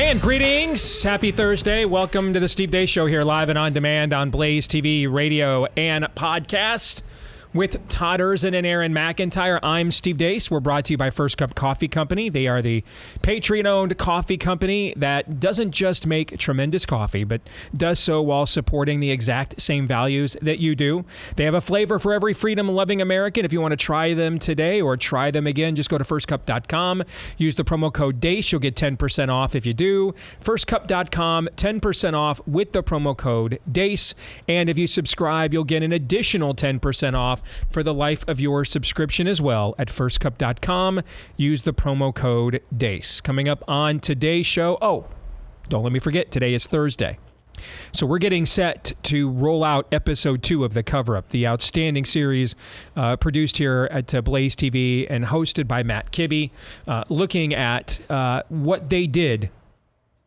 And greetings. Happy Thursday. Welcome to the Steve Deace Show here live and on demand on Blaze TV, radio, and podcast. With Todd Erzin and Aaron McIntyre, I'm Steve Deace. We're brought to you by First Cup Coffee Company. They are the Patreon-owned coffee company that doesn't just make tremendous coffee, but does so while supporting the exact same values that you do. They have a flavor for every freedom-loving American. If you want to try them today or try them again, just go to firstcup.com. Use the promo code DACE. You'll get 10% off if you do. Firstcup.com, 10% off with the promo code DACE. And if you subscribe, you'll get an additional 10% off for the life of your subscription as well at firstcup.com. Use the promo code DACE. Coming up on today's show, don't let me forget, today is Thursday. So we're getting set to roll out episode 2 of The Cover-Up, the outstanding series produced here at Blaze TV and hosted by Matt Kibbe, looking at what they did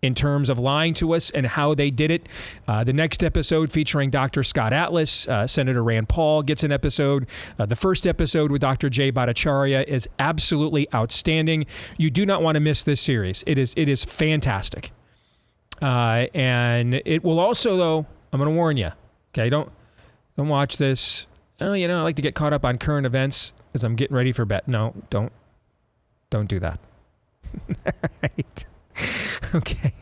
in terms of lying to us and how they did it. The next episode featuring Dr. Scott Atlas, Senator Rand Paul gets an episode. The first episode with Dr. Jay Bhattacharya is absolutely outstanding. You do not want to miss this series. It is fantastic. And it will also, though, I'm going to warn you, okay, don't watch this. Oh, I like to get caught up on current events as I'm getting ready for bed. No, don't do that. Right. Okay.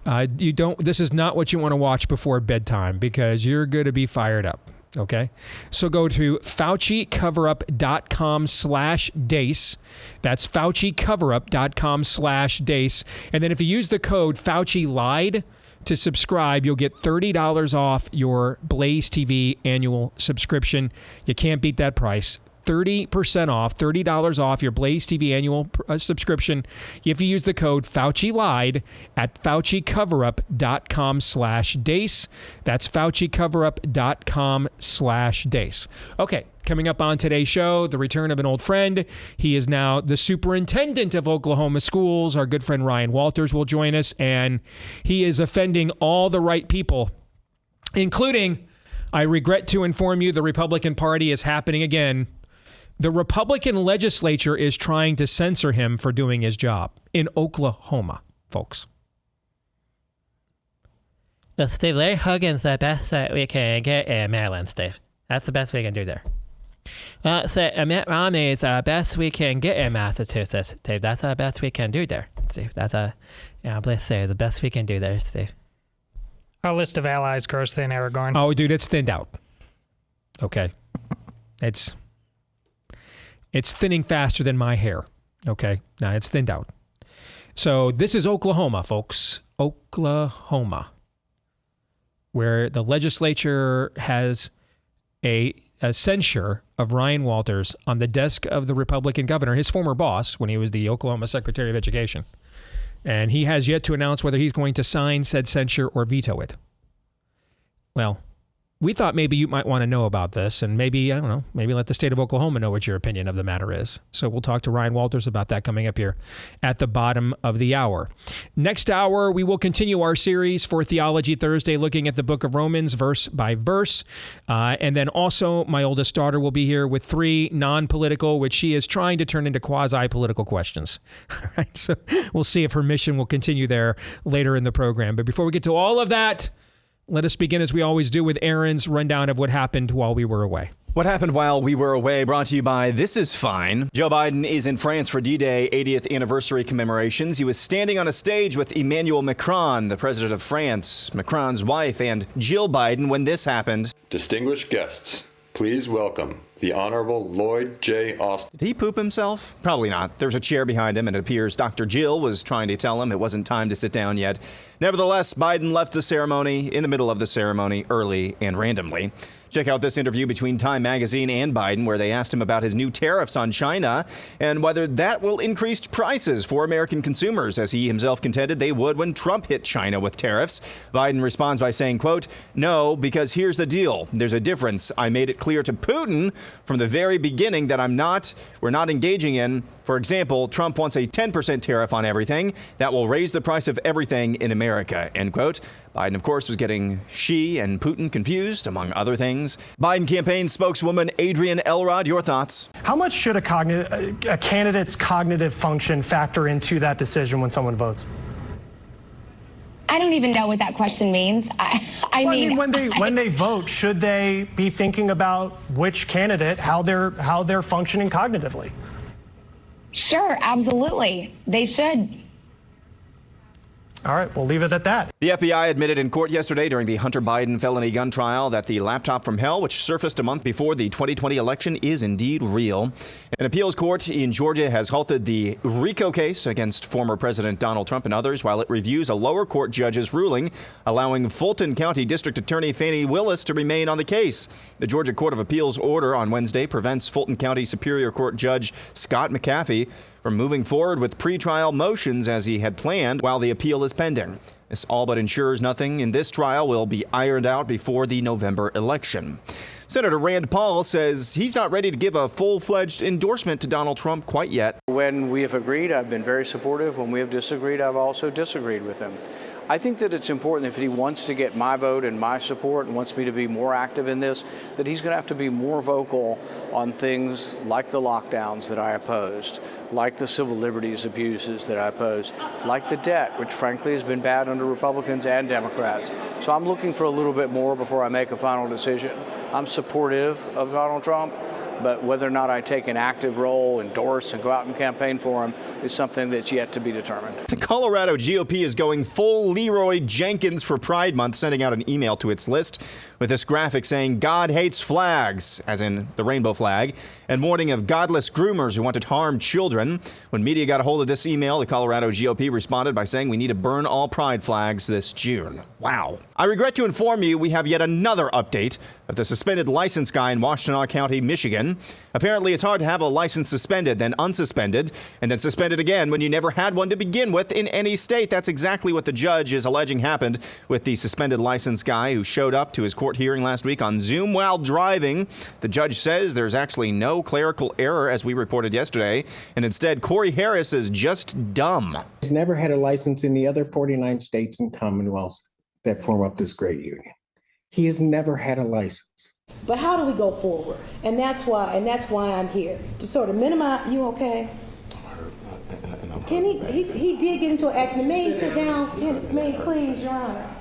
This is not what you want to watch before bedtime because you're going to be fired up. Okay. So go to FauciCoverup.com/Deace. That's FauciCoverup.com/Deace. And then if you use the code Fauci Lied to subscribe, you'll get $30 off your Blaze TV annual subscription. You can't beat that price. 30% off, $30 off your Blaze TV annual subscription if you use the code Fauci Lied at FauciCoverup.com/Deace. That's FauciCoverup.com/Deace. Okay, coming up on today's show, the return of an old friend. He is now the superintendent of Oklahoma schools. Our good friend Ryan Walters will join us, and he is offending all the right people, including, I regret to inform you, the Republican Party is happening again. The Republican legislature is trying to censor him for doing his job in Oklahoma, folks. Steve, Larry Hogan's the best that we can get in Maryland, Steve. That's the best we can do there. Mitt Romney's the best we can get in Massachusetts, Steve. That's the best we can do there, Steve. That's let's say the best we can do there, Steve. Our list of allies grows thin, Aragorn. Oh, dude, it's thinned out. Okay. It's thinning faster than my hair. Okay. Now it's thinned out. So this is Oklahoma, folks. Oklahoma, where the legislature has a censure of Ryan Walters on the desk of the Republican governor, his former boss, when he was the Oklahoma Secretary of Education. And he has yet to announce whether he's going to sign said censure or veto it. Well, we thought maybe you might want to know about this and maybe let the state of Oklahoma know what your opinion of the matter is. So we'll talk to Ryan Walters about that coming up here at the bottom of the hour. Next hour, we will continue our series for Theology Thursday, looking at the book of Romans verse by verse. And then also my oldest daughter will be here with 3 non-political, which she is trying to turn into quasi-political questions. All right, so we'll see if her mission will continue there later in the program. But before we get to all of that, let us begin, as we always do, with Aaron's rundown of what happened while we were away. What happened while we were away, brought to you by This Is Fine. Joe Biden is in France for D-Day 80th anniversary commemorations. He was standing on a stage with Emmanuel Macron, the president of France, Macron's wife, and Jill Biden when this happened. Distinguished guests, please welcome the Honorable Lloyd J. Austin. Did he poop himself? Probably not. There's a chair behind him, and it appears Dr. Jill was trying to tell him it wasn't time to sit down yet. Nevertheless, Biden left the ceremony in the middle of the ceremony early and randomly. Check out this interview between Time Magazine and Biden, where they asked him about his new tariffs on China and whether that will increase prices for American consumers, as he himself contended they would when Trump hit China with tariffs. Biden responds by saying, quote, "No, because here's the deal. There's a difference. I made it clear to Putin from the very beginning that we're not engaging in. For example, Trump wants a 10% tariff on everything. That will raise the price of everything in America," end quote. Biden, of course, was getting Xi and Putin confused, among other things. Biden campaign spokeswoman Adrienne Elrod, your thoughts? How much should a candidate's cognitive function factor into that decision when someone votes? I don't even know what that question means. I mean, when they vote, should they be thinking about which candidate, how they're functioning cognitively? Sure, absolutely. They should. All right, we'll leave it at that. The FBI admitted in court yesterday during the Hunter Biden felony gun trial that the laptop from hell, which surfaced a month before the 2020 election, is indeed real. An appeals court in Georgia has halted the RICO case against former President Donald Trump and others while it reviews a lower court judge's ruling allowing Fulton County District Attorney Fani Willis to remain on the case. The Georgia Court of Appeals order on Wednesday prevents Fulton County Superior Court Judge Scott McAfee from moving forward with pretrial motions as he had planned while the appeal is pending. This all but ensures nothing in this trial will be ironed out before the November election. Senator Rand Paul says he's not ready to give a full-fledged endorsement to Donald Trump quite yet. When we have agreed, I've been very supportive. When we have disagreed, I've also disagreed with him. I think that it's important if he wants to get my vote and my support and wants me to be more active in this, that he's going to have to be more vocal on things like the lockdowns that I opposed, like the civil liberties abuses that I opposed, like the debt, which frankly has been bad under Republicans and Democrats. So I'm looking for a little bit more before I make a final decision. I'm supportive of Donald Trump, but whether or not I take an active role, endorse, and go out and campaign for him is something that's yet to be determined. The Colorado GOP is going full Leroy Jenkins for Pride Month, sending out an email to its list with this graphic saying God hates flags, as in the rainbow flag, and warning of godless groomers who want to harm children. When media got a hold of this email, the Colorado GOP responded by saying we need to burn all pride flags this June. Wow. I regret to inform you we have yet another update of the suspended license guy in Washtenaw County, Michigan. Apparently, it's hard to have a license suspended, then unsuspended, and then suspended again when you never had one to begin with in any state. That's exactly what the judge is alleging happened with the suspended license guy who showed up to his court hearing last week on Zoom while driving. The judge says there's actually no clerical error, as we reported yesterday, and instead, Corey Harris is just dumb. He's never had a license in the other 49 states and commonwealths that form up this great union. He has never had a license. But how do we go forward? And that's why I'm here to sort of minimize. You okay? Can he did get into an accident. May he sit down? May he please, Your Honor?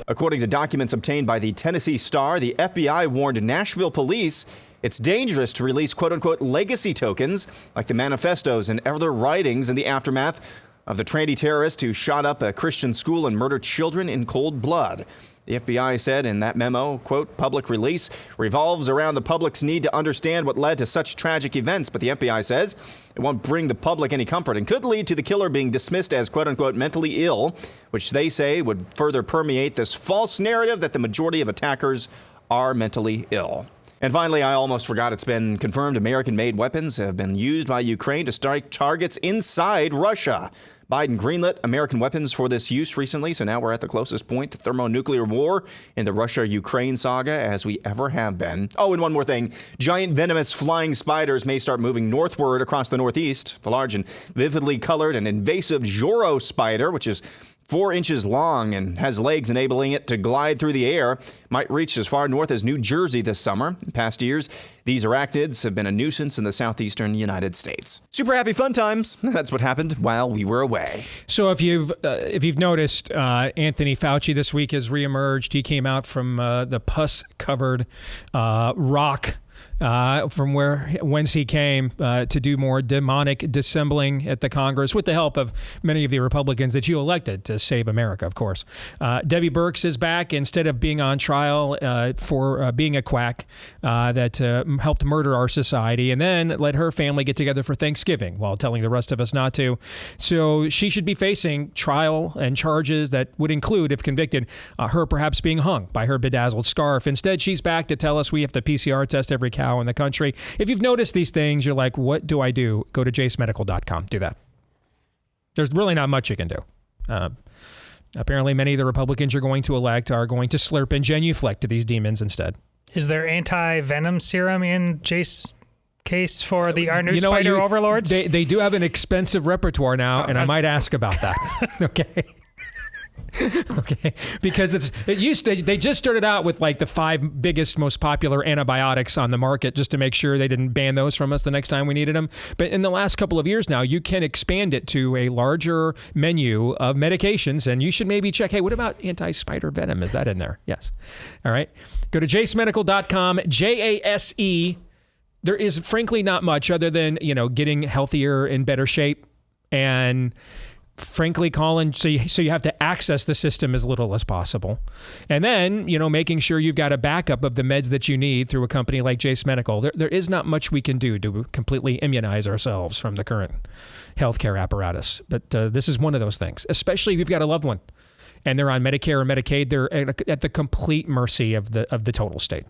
According to documents obtained by the Tennessee Star, the FBI warned Nashville police it's dangerous to release quote-unquote legacy tokens like the manifestos and other writings in the aftermath of the tranny terrorist who shot up a Christian school and murdered children in cold blood. The FBI said in that memo, quote, public release revolves around the public's need to understand what led to such tragic events, but the FBI says it won't bring the public any comfort and could lead to the killer being dismissed as, quote unquote, mentally ill, which they say would further permeate this false narrative that the majority of attackers are mentally ill. And finally, I almost forgot, it's been confirmed American-made weapons have been used by Ukraine to strike targets inside Russia. Biden greenlit American weapons for this use recently, so now we're at the closest point to thermonuclear war in the Russia-Ukraine saga as we ever have been. Oh, and one more thing. Giant venomous flying spiders may start moving northward across the Northeast. The large and vividly colored and invasive Joro spider, which is 4 inches long and has legs enabling it to glide through the air, might reach as far north as New Jersey this summer. In past years, these arachnids have been a nuisance in the southeastern United States. Super happy fun times. That's what happened while we were away. So if you've noticed, Anthony Fauci this week has reemerged. He came out from the pus-covered rock from whence he came to do more demonic dissembling at the Congress with the help of many of the Republicans that you elected to save America, of course. Debbie Birx is back instead of being on trial for being a quack that helped murder our society and then let her family get together for Thanksgiving while telling the rest of us not to. So she should be facing trial and charges that would include, if convicted, her perhaps being hung by her bedazzled scarf. Instead, she's back to tell us we have to PCR test every cow in the country. If you've noticed these things, you're like, what do I do? Go to jacemedical.com. Do that. There's really not much you can do. Apparently, many of the Republicans you're going to elect are going to slurp and genuflect to these demons instead. Is there anti-venom serum in Jace's case for our new spider overlords? They do have an expensive repertoire now, and I might ask about that. Okay. Okay, because they just started out with like the 5 biggest, most popular antibiotics on the market just to make sure they didn't ban those from us the next time we needed them. But in the last couple of years now, you can expand it to a larger menu of medications, and you should maybe check, hey, what about anti-spider venom? Is that in there? Yes. All right. Go to JaceMedical.com, JASE. There is frankly not much other than, getting healthier, in better shape, and frankly, Colin, so you have to access the system as little as possible. And then, making sure you've got a backup of the meds that you need through a company like Jace Medical. There is not much we can do to completely immunize ourselves from the current healthcare apparatus. But this is one of those things, especially if you've got a loved one and they're on Medicare or Medicaid. They're at the complete mercy of the total state.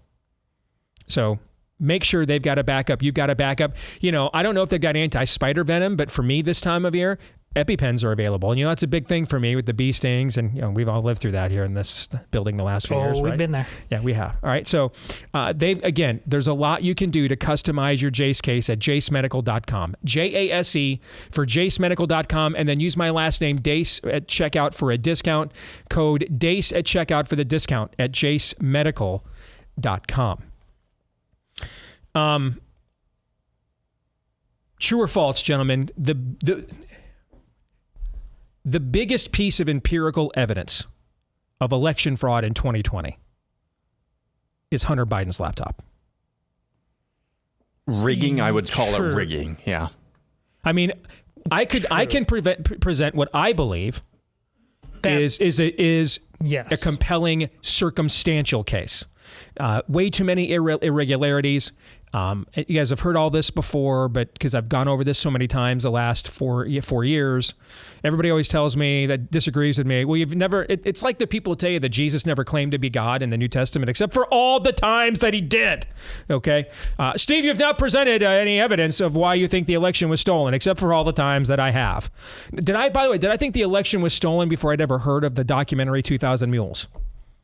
So make sure they've got a backup. You've got a backup. I don't know if they've got anti-spider venom, but for me this time of year, EpiPens are available. And, that's a big thing for me with the bee stings. And, we've all lived through that here in this building the last few years, right? We've been there. Yeah, we have. All right. So there's a lot you can do to customize your Jace case at JaceMedical.com. JASE for JaceMedical.com. And then use my last name, Deace, at checkout for a discount. Code Deace at checkout for the discount at JaceMedical.com. True or false, gentlemen, the biggest piece of empirical evidence of election fraud in 2020 is Hunter Biden's laptop. Rigging, I would call it rigging. Yeah. I mean, I can present what I believe is a compelling circumstantial case. Way too many irregularities. You guys have heard all this before, but because I've gone over this so many times the last 4 years, everybody always tells me that disagrees with me. Well, it's like the people tell you that Jesus never claimed to be God in the New Testament, except for all the times that he did. Okay. Steve, you've not presented any evidence of why you think the election was stolen, except for all the times that I have. By the way, did I think the election was stolen before I'd ever heard of the documentary 2,000 Mules?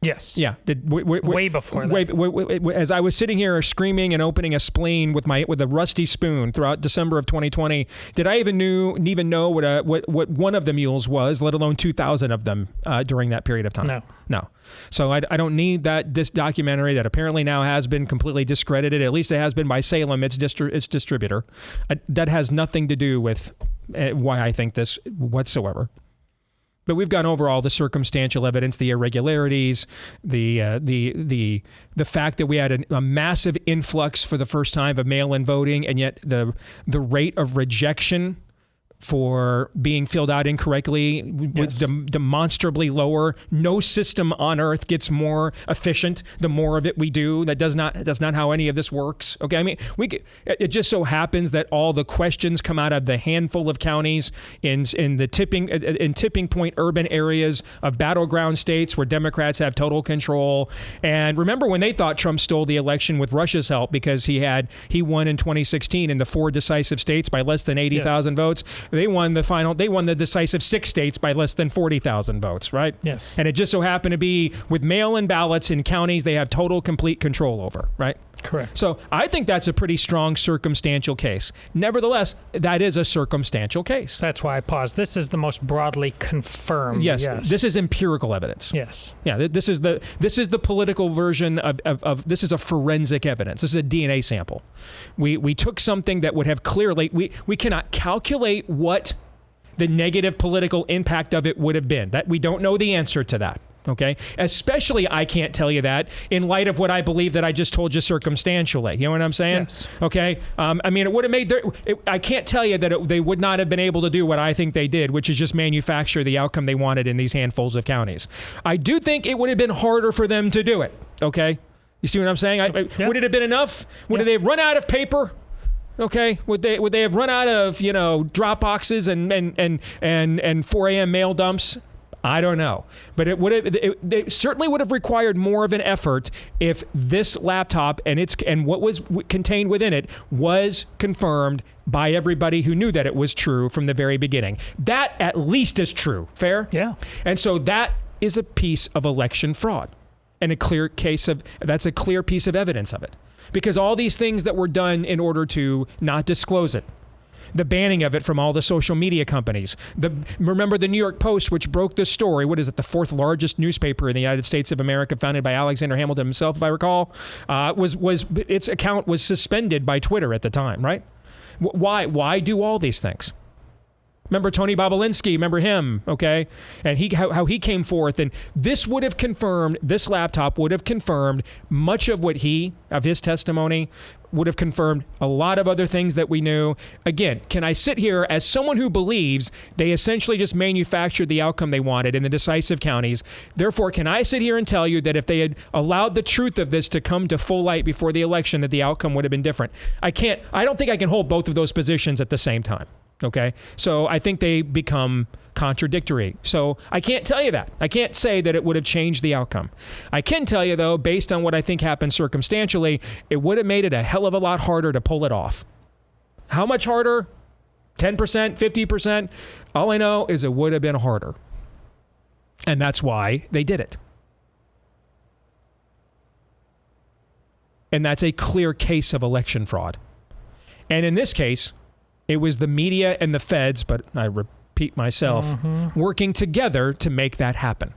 Yes. Yeah. Way before that. As I was sitting here screaming and opening a spleen with a rusty spoon throughout December of 2020, did I even know what one of the mules was, let alone 2,000 of them during that period of time? No. So I don't need this documentary that apparently now has been completely discredited. At least it has been by Salem, its distributor. That has nothing to do with why I think this whatsoever. But we've gone over all the circumstantial evidence, the irregularities, the fact that we had a massive influx for the first time of mail-in voting, and yet the rate of rejection for being filled out incorrectly was demonstrably lower. No system on earth gets more efficient the more of it we do. That's not how any of this works. Okay, I mean, it just so happens that all the questions come out of the handful of counties in tipping point urban areas of battleground states where Democrats have total control. And remember when they thought Trump stole the election with Russia's help because he won in 2016 in the 4 decisive states by less than 80,000 votes. They won the decisive 6 states by less than 40,000 votes, right? Yes. And it just so happened to be with mail-in ballots in counties they have total, complete control over, right? Correct. So I think that's a pretty strong circumstantial case. Nevertheless, that is a circumstantial case. That's why I paused. This is the most broadly confirmed. Yes. This is empirical evidence. Yes. Yeah. This is the political version of this is a forensic evidence. This is a DNA sample. We took something that would have clearly we cannot calculate what the negative political impact of it would have been. That we don't know the answer to that. Okay. Especially, I can't tell you that in light of what I believe that I just told you circumstantially. You know what I'm saying? Yes. Okay. I mean, it would have made I can't tell you that they would not have been able to do what I think they did, which is just manufacture the outcome they wanted in these handfuls of counties. I do think it would have been harder for them to do it. Okay. You see what I'm saying? Would it have been enough? Would they have run out of paper? Okay, would they have run out of drop boxes and 4 a.m. mail dumps? I don't know, but they certainly would have required more of an effort if this laptop and what was contained within it was confirmed by everybody who knew that it was true from the very beginning. That at least is true. Fair? Yeah. And so that is a piece of election fraud, and that's a clear piece of evidence of it, because all these things that were done in order to not disclose it. The banning of it from all the social media companies. Remember the New York Post, which broke this story. What is it? The fourth largest newspaper in the United States of America, founded by Alexander Hamilton himself, if I recall. Its account was suspended by Twitter at the time, right? Why do all these things? Remember Tony Bobolinsky, remember him, okay? And how he came forth, and this laptop would have confirmed much of his testimony, would have confirmed a lot of other things that we knew. Again, can I sit here as someone who believes they essentially just manufactured the outcome they wanted in the decisive counties? Therefore, can I sit here and tell you that if they had allowed the truth of this to come to full light before the election, that the outcome would have been different? I don't think I can hold both of those positions at the same time. Okay, so I think they become contradictory. So I can't tell you that. I can't say that it would have changed the outcome. I can tell you, though, based on what I think happened circumstantially, it would have made it a hell of a lot harder to pull it off. How much harder? 10%, 50%? All I know is it would have been harder. And that's why they did it. And that's a clear case of election fraud. And in this case, it was the media and the feds, but I repeat myself, working together to make that happen.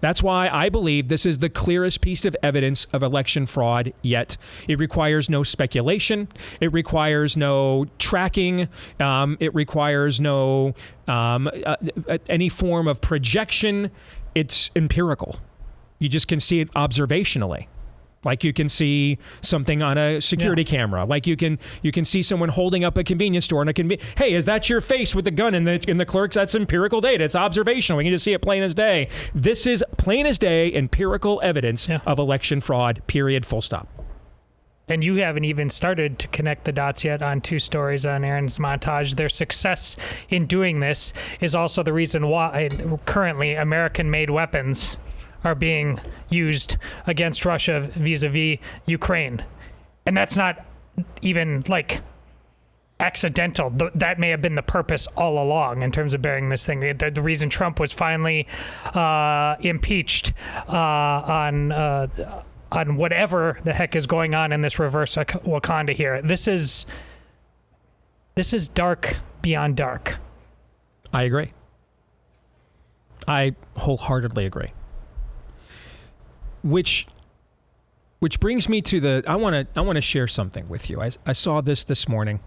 That's why I believe this is the clearest piece of evidence of election fraud yet. It requires no speculation. It requires no tracking. It requires no any form of projection. It's empirical. You just can see it observationally. Like you can see something on a security camera. Like you can see someone holding up a convenience store hey, is that your face with the gun in the clerks? That's empirical data. It's observational. We can just see it plain as day. This is plain as day empirical evidence of election fraud. Period. Full stop. And you haven't even started to connect the dots yet on two stories on Aaron's montage. Their success in doing this is also the reason why currently American-made weapons are being used against Russia vis-a-vis Ukraine. And that's not even like accidental. That may have been the purpose all along in terms of bearing this thing. The reason Trump was finally impeached on whatever the heck is going on in this reverse Wakanda here. This is dark beyond dark. I agree. I wholeheartedly agree. Which brings me to I want to share something with you. I saw this morning,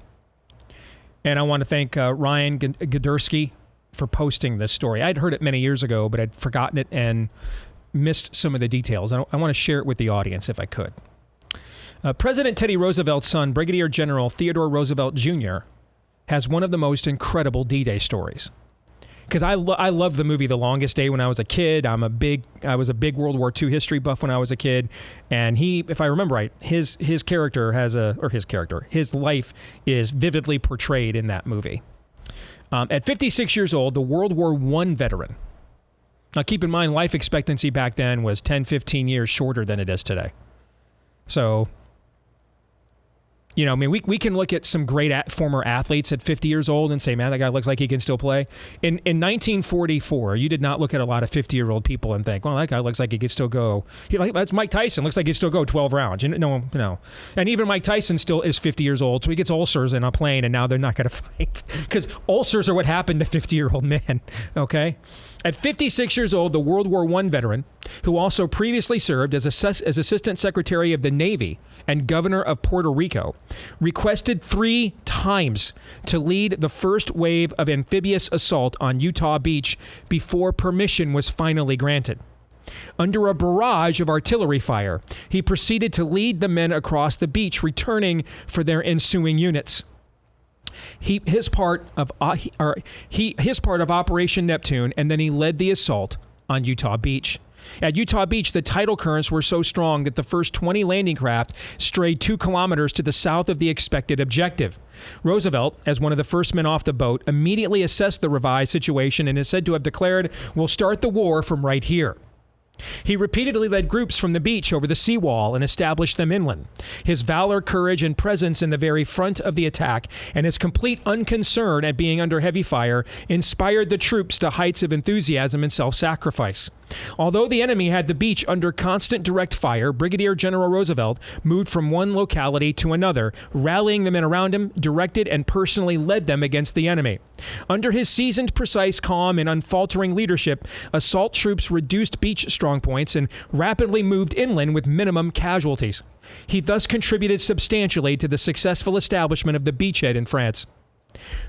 and I want to thank Ryan Godersky for posting this story. I'd heard it many years ago, but I'd forgotten it and missed some of the details. I want to share it with the audience if I could. President Teddy Roosevelt's son, Brigadier General Theodore Roosevelt Jr., has one of the most incredible D-Day stories. Because I loved the movie The Longest Day when I was a kid. I was a big World War II history buff when I was a kid. And if I remember right, his life is vividly portrayed in that movie. At 56 years old, the World War I veteran. Now keep in mind, life expectancy back then was 10, 15 years shorter than it is today. So, we can look at some great former athletes at 50 years old and say, man, that guy looks like he can still play. In 1944, you did not look at a lot of 50-year-old people and think, well, that guy looks like he could still go. That's Mike Tyson. Looks like he could still go 12 rounds. No. And even Mike Tyson still is 50 years old, so he gets ulcers in a plane, and now they're not going to fight. Because ulcers are what happened to 50-year-old men, okay? At 56 years old, the World War I veteran, who also previously served as Assistant Secretary of the Navy and Governor of Puerto Rico, requested 3 times to lead the first wave of amphibious assault on Utah Beach before permission was finally granted. Under a barrage of artillery fire, he proceeded to lead the men across the beach, returning for their ensuing units. His part of Operation Neptune, and then he led the assault on Utah Beach. At Utah Beach, the tidal currents were so strong that the first 20 landing craft strayed 2 kilometers to the south of the expected objective. Roosevelt, as one of the first men off the boat, immediately assessed the revised situation and is said to have declared, "We'll start the war from right here." He repeatedly led groups from the beach over the seawall and established them inland. His valor, courage, and presence in the very front of the attack, and his complete unconcern at being under heavy fire, inspired the troops to heights of enthusiasm and self-sacrifice. Although the enemy had the beach under constant direct fire, Brigadier General Roosevelt moved from one locality to another, rallying the men around him, directed and personally led them against the enemy. Under his seasoned, precise, calm, and unfaltering leadership, assault troops reduced beach strongpoints and rapidly moved inland with minimum casualties. He thus contributed substantially to the successful establishment of the beachhead in France.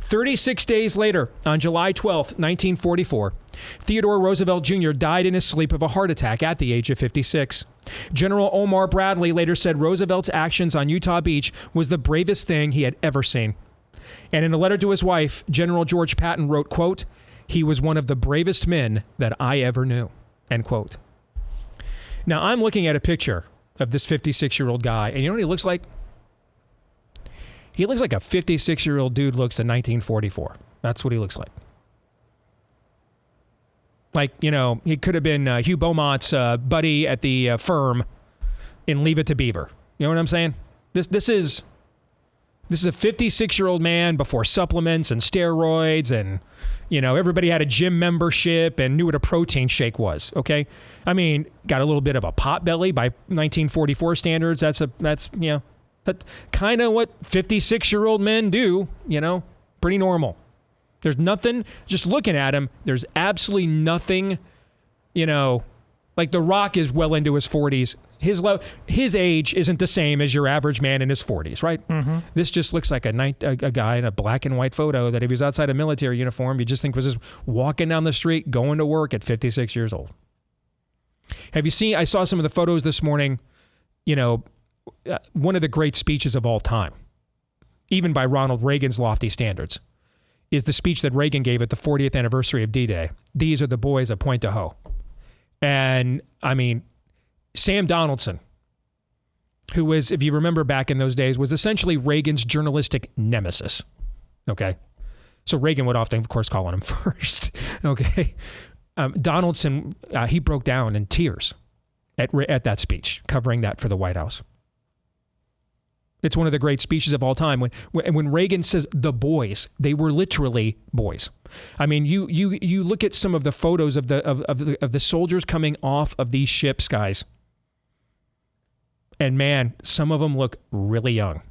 36 days later, on July 12, 1944, Theodore Roosevelt Jr. died in his sleep of a heart attack at the age of 56. General Omar Bradley later said Roosevelt's actions on Utah Beach was the bravest thing he had ever seen. And in a letter to his wife, General George Patton wrote, quote, "He was one of the bravest men that I ever knew," end quote. Now, I'm looking at a picture of this 56-year-old guy, and you know what he looks like? He looks like a 56-year-old dude looks in 1944. That's what he looks like. Like, you know, he could have been Hugh Beaumont's buddy at the firm in Leave It to Beaver. You know what I'm saying? This is a 56-year-old man before supplements and steroids, and, you know, everybody had a gym membership and knew what a protein shake was, okay? I mean, got a little bit of a pot belly by 1944 standards. That's you know, that's kind of what 56-year-old men do, you know, pretty normal. There's nothing, just looking at him, there's absolutely nothing, you know, like The Rock is well into his 40s. His age isn't the same as your average man in his 40s, right? Mm-hmm. This just looks like a guy in a black and white photo that if he was outside a military uniform, you just think was just walking down the street, going to work at 56 years old. Have you seen, I saw some of the photos this morning, you know, one of the great speeches of all time, even by Ronald Reagan's lofty standards, is the speech that Reagan gave at the 40th anniversary of D-Day. These are the boys at Pointe-du-Hoc. And, I mean, Sam Donaldson, who was, if you remember back in those days, was essentially Reagan's journalistic nemesis. Okay? So Reagan would often, of course, call on him first. Okay? Donaldson, he broke down in tears at that speech, covering that for the White House. It's one of the great speeches of all time. When Reagan says the boys, they were literally boys. I mean, you look at some of the photos of the soldiers coming off of these ships, guys, and man, some of them look really young.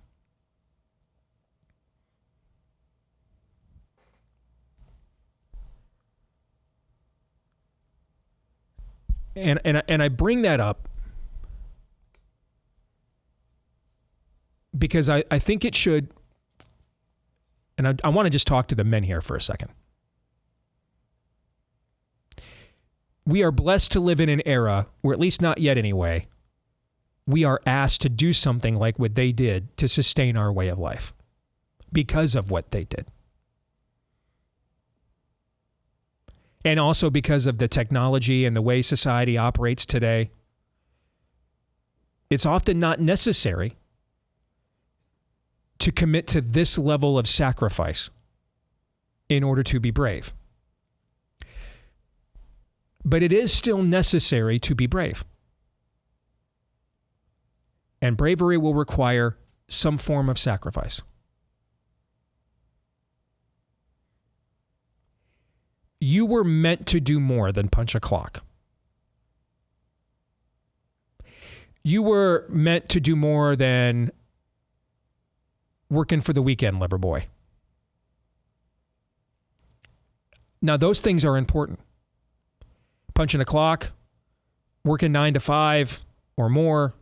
And I bring that up because I think it should, and I want to just talk to the men here for a second. We are blessed to live in an era, or at least not yet anyway, we are asked to do something like what they did to sustain our way of life because of what they did. And also because of the technology and the way society operates today, it's often not necessary to commit to this level of sacrifice in order to be brave. But it is still necessary to be brave. And bravery will require some form of sacrifice. You were meant to do more than punch a clock. You were meant to do more than working for the weekend, lover boy. Now, those things are important. Punching a clock, working 9 to 5 or more.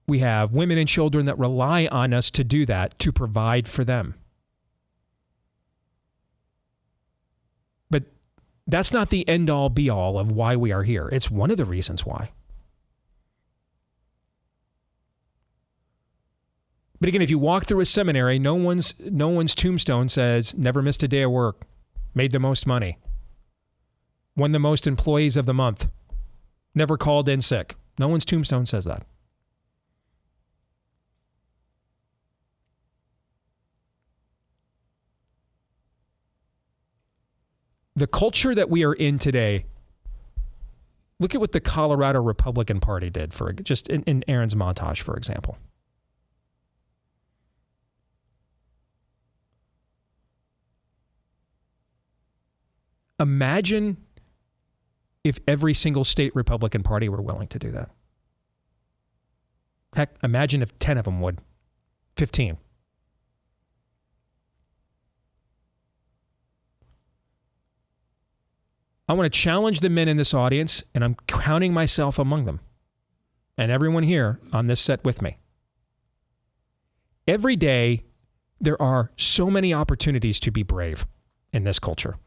We have women and children that rely on us to do that, to provide for them. But that's not the end-all, be-all of why we are here. It's one of the reasons why. But again, if you walk through a seminary, no one's tombstone says, never missed a day of work, made the most money, won the most employees of the month, never called in sick. No one's tombstone says that. The culture that we are in today, look at what the Colorado Republican Party did, for just in Aaron's montage, for example. Imagine if every single state Republican Party were willing to do that. Heck, imagine if 10 of them would. 15. I want to challenge the men in this audience, and I'm counting myself among them, and everyone here on this set with me. Every day, there are so many opportunities to be brave in this culture.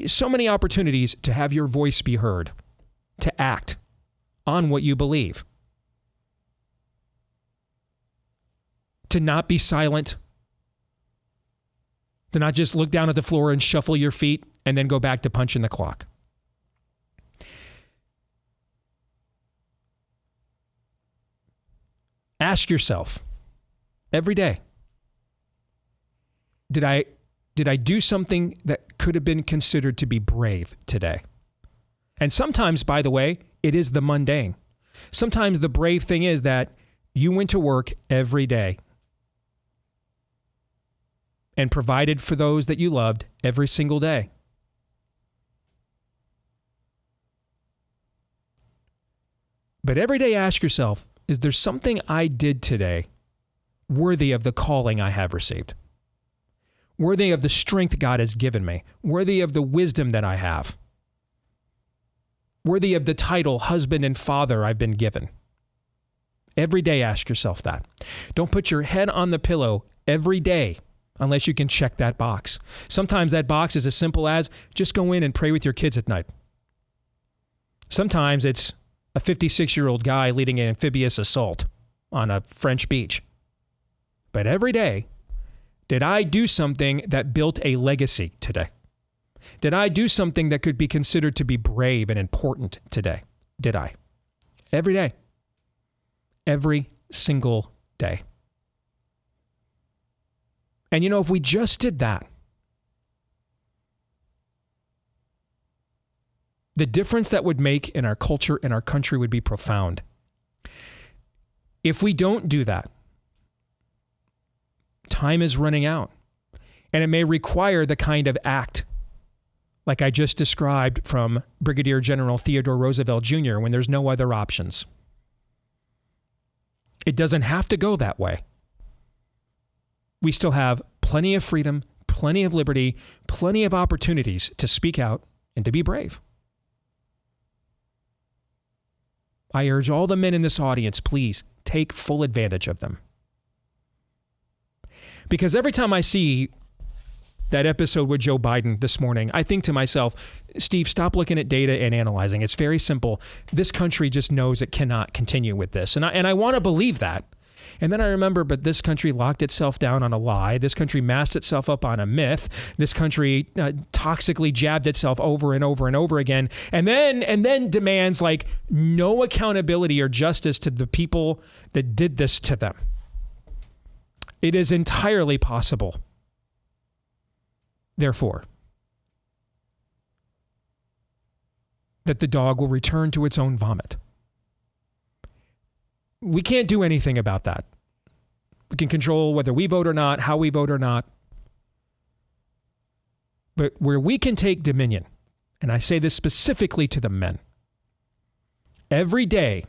So many opportunities to have your voice be heard, to act on what you believe, to not be silent, to not just look down at the floor and shuffle your feet and then go back to punching the clock. Ask yourself every day, did I do something that could have been considered to be brave today? And sometimes, by the way, it is the mundane. Sometimes the brave thing is that you went to work every day and provided for those that you loved every single day. But every day ask yourself, is there something I did today worthy of the calling I have received? Worthy of the strength God has given me? Worthy of the wisdom that I have? Worthy of the title husband and father I've been given? Every day ask yourself that. Don't put your head on the pillow every day unless you can check that box. Sometimes that box is as simple as just go in and pray with your kids at night. Sometimes it's a 56-year-old guy leading an amphibious assault on a French beach. But every day, did I do something that built a legacy today? Did I do something that could be considered to be brave and important today? Did I? Every day. Every single day. And if we just did that, the difference that would make in our culture and our country would be profound. If we don't do that, time is running out. And it may require the kind of act like I just described from Brigadier General Theodore Roosevelt Jr. when there's no other options. It doesn't have to go that way. We still have plenty of freedom, plenty of liberty, plenty of opportunities to speak out and to be brave. I urge all the men in this audience, please take full advantage of them. Because every time I see that episode with Joe Biden this morning, I think to myself, Steve, stop looking at data and analyzing. It's very simple. This country just knows it cannot continue with this. And I want to believe that. And then I remember, but this country locked itself down on a lie. This country masked itself up on a myth. This country toxically jabbed itself over and over and over again. And then demands like no accountability or justice to the people that did this to them. It is entirely possible, therefore, that the dog will return to its own vomit. We can't do anything about that. We can control whether we vote or not, how we vote or not. But where we can take dominion, and I say this specifically to the men, every day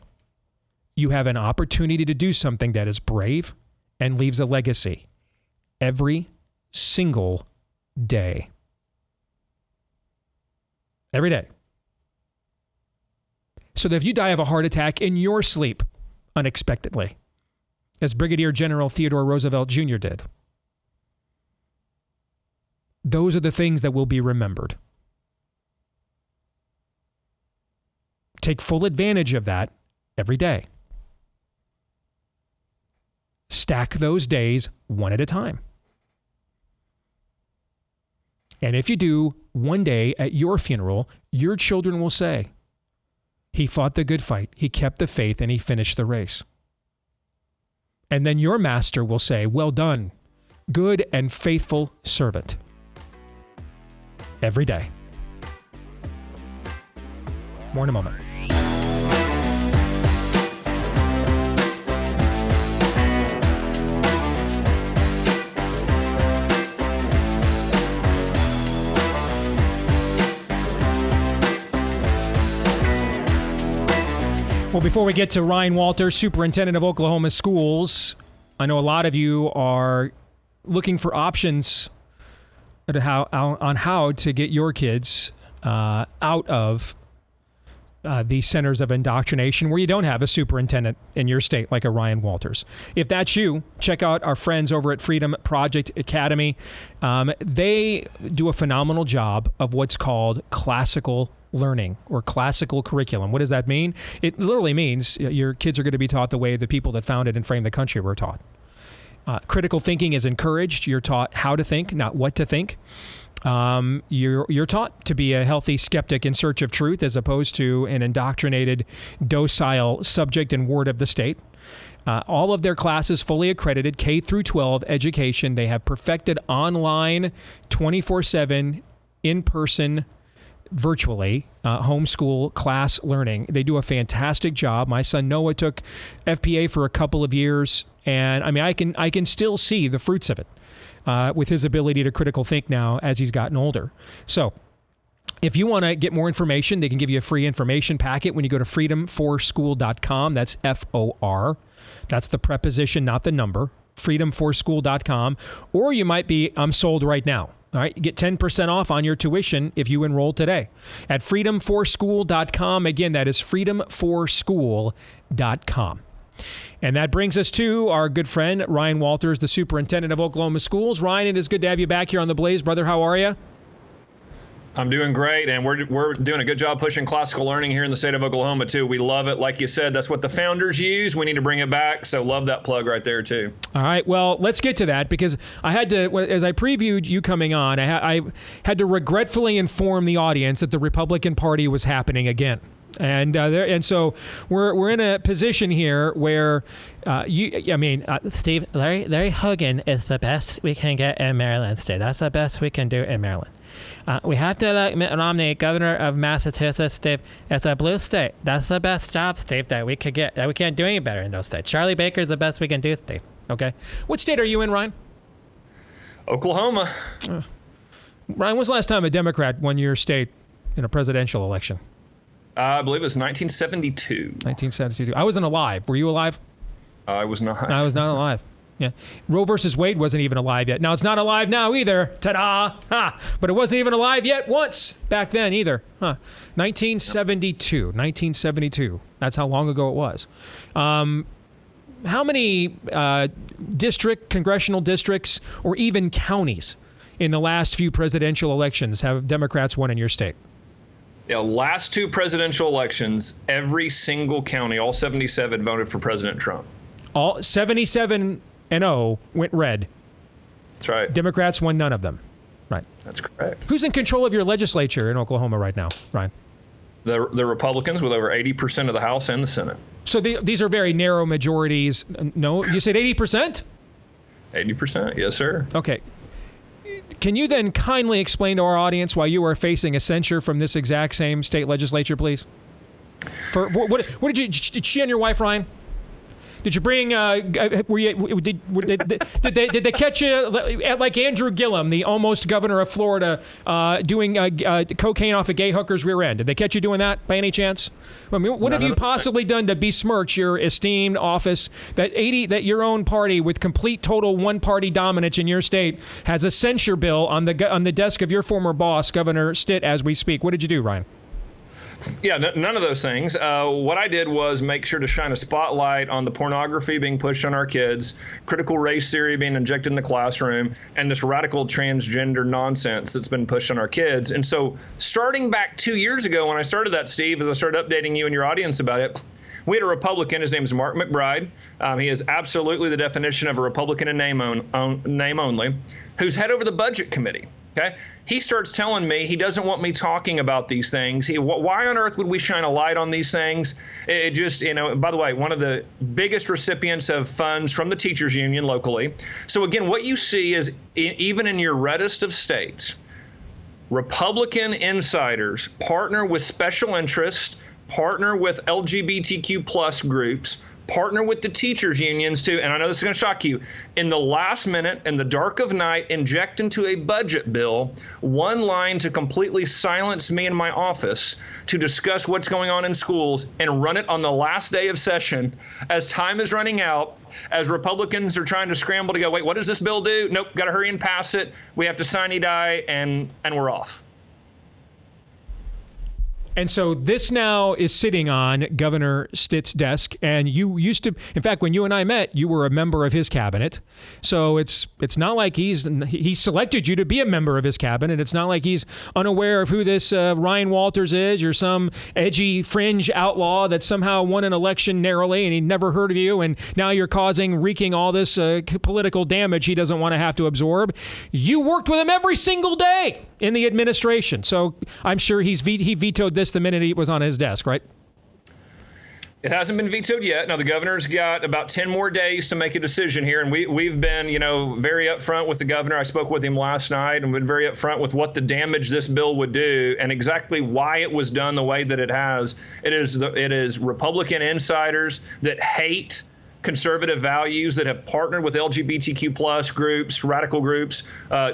you have an opportunity to do something that is brave and leaves a legacy. Every single day. Every day. So that if you die of a heart attack in your sleep, unexpectedly, as Brigadier General Theodore Roosevelt Jr. did. Those are the things that will be remembered. Take full advantage of that every day. Stack those days one at a time. And if you do, one day at your funeral, your children will say, he fought the good fight, he kept the faith, and he finished the race. And then your master will say, well done, good and faithful servant. Every day. More in a moment. Well, before we get to Ryan Walters, Superintendent of Oklahoma Schools, I know a lot of you are looking for options on how to get your kids out of the centers of indoctrination where you don't have a superintendent in your state like a Ryan Walters. If that's you, check out our friends over at Freedom Project Academy. They do a phenomenal job of what's called classical learning or classical curriculum. What does that mean? It literally means your kids are going to be taught the way the people that founded and framed the country were taught. Critical thinking is encouraged. You're taught how to think, not what to think. You're taught to be a healthy skeptic in search of truth as opposed to an indoctrinated, docile subject and ward of the state. All of their classes fully accredited, K through 12 education. They have perfected online, 24/7, in-person, virtually, homeschool class learning. They do a fantastic job. My son Noah took FPA for a couple of years, and I mean, I can still see the fruits of it with his ability to critical think now as he's gotten older. So if you want to get more information, they can give you a free information packet when you go to freedomforschool.com. That's FOR. That's the preposition, not the number. freedomforschool.com. Or you might be, I'm sold right now. All right, get 10% off on your tuition if you enroll today at freedomforschool.com. Again, that is freedomforschool.com. And that brings us to our good friend, Ryan Walters, the superintendent of Oklahoma Schools. Ryan, it is good to have you back here on the Blaze. Brother, how are you? I'm doing great, and we're doing a good job pushing classical learning here in the state of Oklahoma, too. We love it. Like you said, that's what the founders used. We need to bring it back, so love that plug right there, too. All right, well, let's get to that, because I had to, as I previewed you coming on, I had to regretfully inform the audience that the Republican Party was happening again. And so we're in a position here where Steve, Larry Hogan is the best we can get in Maryland State. That's the best we can do in Maryland. We have to elect Mitt Romney governor of Massachusetts, Steve. It's a blue state. That's the best job, Steve, that we could get. That we can't do any better in those states. Charlie Baker's the best we can do, Steve. Okay. What state are you in, Ryan? Oklahoma. Ryan, when's the last time a Democrat won your state in a presidential election? I believe it was 1972. 1972. I wasn't alive. Were you alive? I was not. I was not alive. Yeah. Roe versus Wade wasn't even alive yet. Now, it's not alive now either. Ta-da! Ha! But it wasn't even alive yet once back then either. Huh. 1972. 1972. That's how long ago it was. How many congressional districts, or even counties in the last few presidential elections have Democrats won in your state? Yeah, last two presidential elections, every single county, all 77, voted for President Trump. All 77 and 0 went red. That's right. Democrats won none of them. Right. That's correct. Who's in control of your legislature in Oklahoma right now, Ryan? The Republicans with over 80% of the House and the Senate. So these are very narrow majorities. No, you said 80%? 80%, yes, sir. Okay. Can you then kindly explain to our audience why you are facing a censure from this exact same state legislature, please? For what did she and your wife, Ryan? Did you bring? Did they catch you like Andrew Gillum, the almost governor of Florida, doing cocaine off a gay hooker's rear end? Did they catch you doing that by any chance? I mean, what have you possibly done to besmirch your esteemed office that your own party with complete total one-party dominance in your state has a censure bill on the desk of your former boss, Governor Stitt, as we speak? What did you do, Ryan? Yeah, none of those things. What I did was make sure to shine a spotlight on the pornography being pushed on our kids, critical race theory being injected in the classroom, and this radical transgender nonsense that's been pushed on our kids. And so starting back 2 years ago when I started that, Steve, as I started updating you and your audience about it, we had a Republican. His name is Mark McBride. He is absolutely the definition of a Republican in name only, who's head over the Budget Committee. Okay, he starts telling me he doesn't want me talking about these things. Why on earth would we shine a light on these things? It just, by the way, one of the biggest recipients of funds from the teachers union locally. So again, what you see is even in your reddest of states, Republican insiders partner with special interests, partner with LGBTQ plus groups, partner with the teachers unions to, and I know this is going to shock you, in the last minute, in the dark of night, inject into a budget bill one line to completely silence me in my office to discuss what's going on in schools and run it on the last day of session as time is running out, as Republicans are trying to scramble to go, wait, what does this bill do? Nope, got to hurry and pass it. We have to sine die, and we're off. And so this now is sitting on Governor Stitt's desk, and you used to, in fact, when you and I met, you were a member of his cabinet. So it's not like he selected you to be a member of his cabinet. It's not like he's unaware of who this Ryan Walters is, or some edgy fringe outlaw that somehow won an election narrowly and he never heard of you, and now you're wreaking all this political damage he doesn't want to have to absorb. You worked with him every single day in the administration. So I'm sure he vetoed this the minute it was on his desk, right? It hasn't been vetoed yet. Now, the governor's got about 10 more days to make a decision here, and we've been, very upfront with the governor. I spoke with him last night and been very upfront with what the damage this bill would do and exactly why it was done the way that it has. It is Republican insiders that hate conservative values, that have partnered with LGBTQ plus groups, radical groups,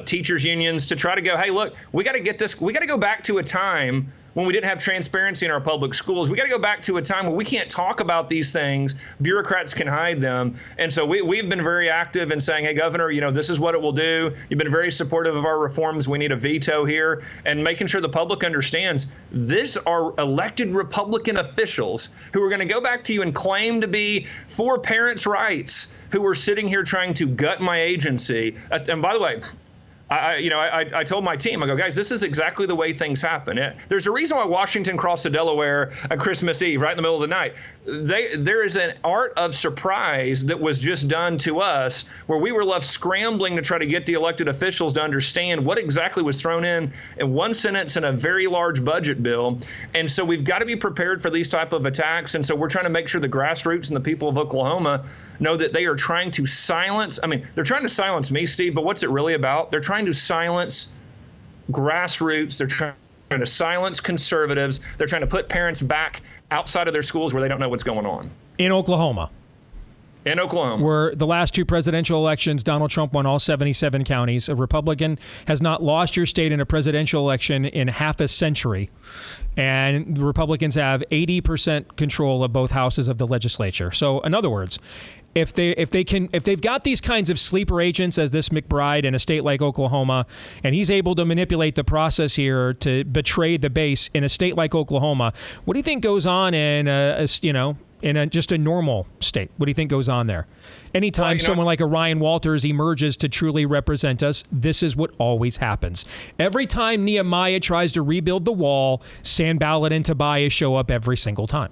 teachers unions to try to go, hey, look, we got to go back to a time when we didn't have transparency in our public schools. We got to go back to a time where we can't talk about these things. Bureaucrats can hide them. And so we've been very active in saying, hey, Governor, this is what it will do. You've been very supportive of our reforms. We need a veto here, and making sure the public understands these are elected Republican officials who are going to go back to you and claim to be for parents' rights, who are sitting here trying to gut my agency. And by the way, I told my team, I go, guys, this is exactly the way things happen. There's a reason why Washington crossed the Delaware on Christmas Eve, right in the middle of the night. There is an art of surprise that was just done to us, where we were left scrambling to try to get the elected officials to understand what exactly was thrown in one sentence in a very large budget bill. And so we've got to be prepared for these type of attacks. And so we're trying to make sure the grassroots and the people of Oklahoma know that they are trying to silence. I mean, they're trying to silence me, Steve, but what's it really about? They're trying to silence grassroots. They're trying to silence conservatives. They're trying to put parents back outside of their schools where they don't know what's going on. In Oklahoma. In Oklahoma. Where the last two presidential elections, Donald Trump won all 77 counties. A Republican has not lost your state in a presidential election in half a century. And the Republicans have 80% control of both houses of the legislature. So, in other words, if they've got these kinds of sleeper agents as this McBride in a state like Oklahoma, and he's able to manipulate the process here to betray the base in a state like Oklahoma, what do you think goes on in just a normal state? What do you think goes on there? Anytime someone like a Ryan Walters emerges to truly represent us, this is what always happens. Every time Nehemiah tries to rebuild the wall, Sanballat and Tobias show up every single time.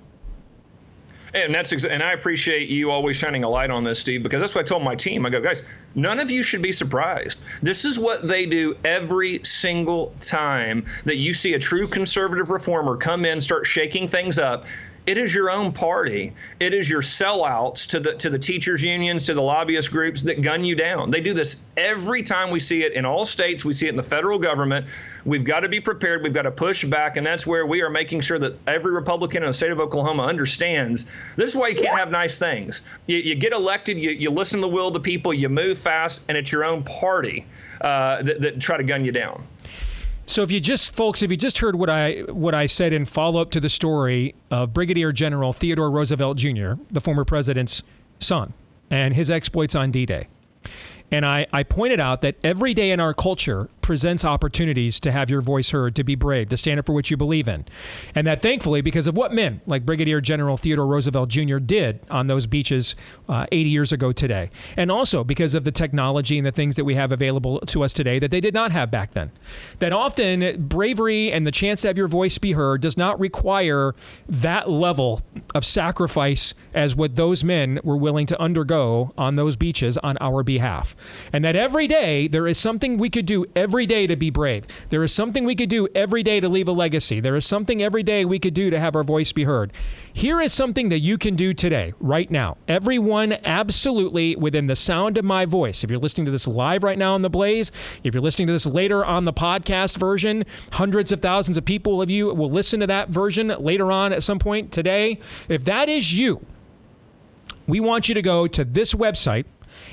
And and I appreciate you always shining a light on this, Steve, because that's what I told my team. I go, guys, none of you should be surprised. This is what they do every single time that you see a true conservative reformer come in, start shaking things up. It is your own party. It is your sellouts to the teachers unions, to the lobbyist groups that gun you down. They do this every time. We see it in all states. We see it in the federal government. We've got to be prepared. We've got to push back. And that's where we are making sure that every Republican in the state of Oklahoma understands this is why you can't have nice things. You get elected, you listen to the will of the people, you move fast, and it's your own party that try to gun you down. So if you just heard what I said in follow-up to the story of Brigadier General Theodore Roosevelt Jr., the former president's son, and his exploits on D-Day. And I pointed out that every day in our culture presents opportunities to have your voice heard, to be brave, to stand up for what you believe in. And that thankfully, because of what men like Brigadier General Theodore Roosevelt Jr. did on those beaches 80 years ago today. And also because of the technology and the things that we have available to us today that they did not have back then. That often bravery and the chance to have your voice be heard does not require that level of sacrifice as what those men were willing to undergo on those beaches on our behalf. And that every day there is something we could do every day to be brave. There is something we could do every day to leave a legacy. There is something every day we could do to have our voice be heard. Here is something that you can do today, right now. Everyone absolutely within the sound of my voice. If you're listening to this live right now on the Blaze, if you're listening to this later on the podcast version, hundreds of thousands of people of you will listen to that version later on at some point today. If that is you, We want you to go to this website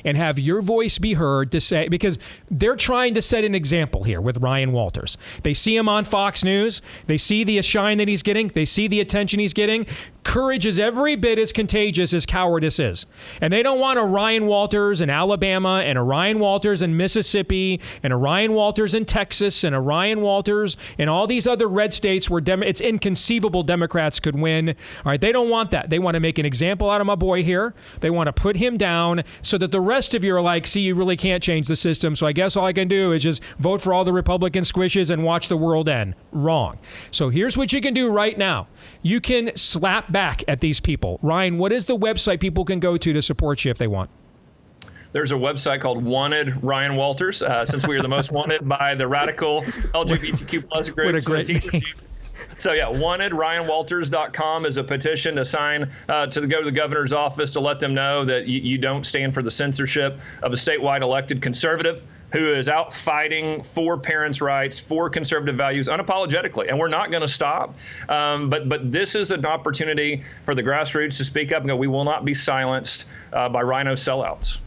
and have your voice be heard to say, because they're trying to set an example here with Ryan Walters. They see him on Fox News. They see the shine that he's getting. They see the attention he's getting. Courage is every bit as contagious as cowardice is. And they don't want a Ryan Walters in Alabama and a Ryan Walters in Mississippi and a Ryan Walters in Texas and a Ryan Walters in all these other red states where it's inconceivable Democrats could win. All right, they don't want that. They want to make an example out of my boy here. They want to put him down so that the rest of you are like, see, you really can't change the system, so I guess all I can do is just vote for all the Republican squishes and watch the world end. Wrong. So here's what you can do right now. You can slap back at these people. Ryan, what is the website people can go to support you if they want? There's a website called Wanted Ryan Walters, since we are the most wanted by the radical LGBTQ plus groups. What a great name. So yeah, wantedryanwalters.com is a petition to sign go to the governor's office to let them know that you don't stand for the censorship of a statewide elected conservative who is out fighting for parents' rights, for conservative values unapologetically. And we're not going to stop. But this is an opportunity for the grassroots to speak up and go, we will not be silenced by rhino sellouts.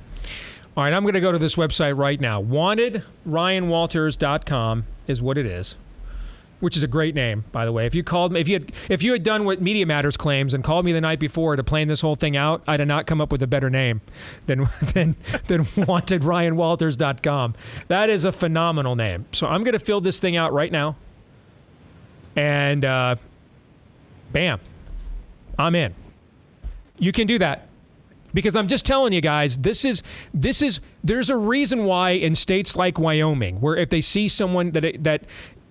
All right, I'm going to go to this website right now. WantedRyanWalters.com is what it is, which is a great name, by the way. If you called me, if you had done what Media Matters claims and called me the night before to plan this whole thing out, I'd have not come up with a better name than WantedRyanWalters.com. That is a phenomenal name. So I'm going to fill this thing out right now, and bam, I'm in. You can do that. Because I'm just telling you guys, there's a reason why in states like Wyoming, where if they see someone that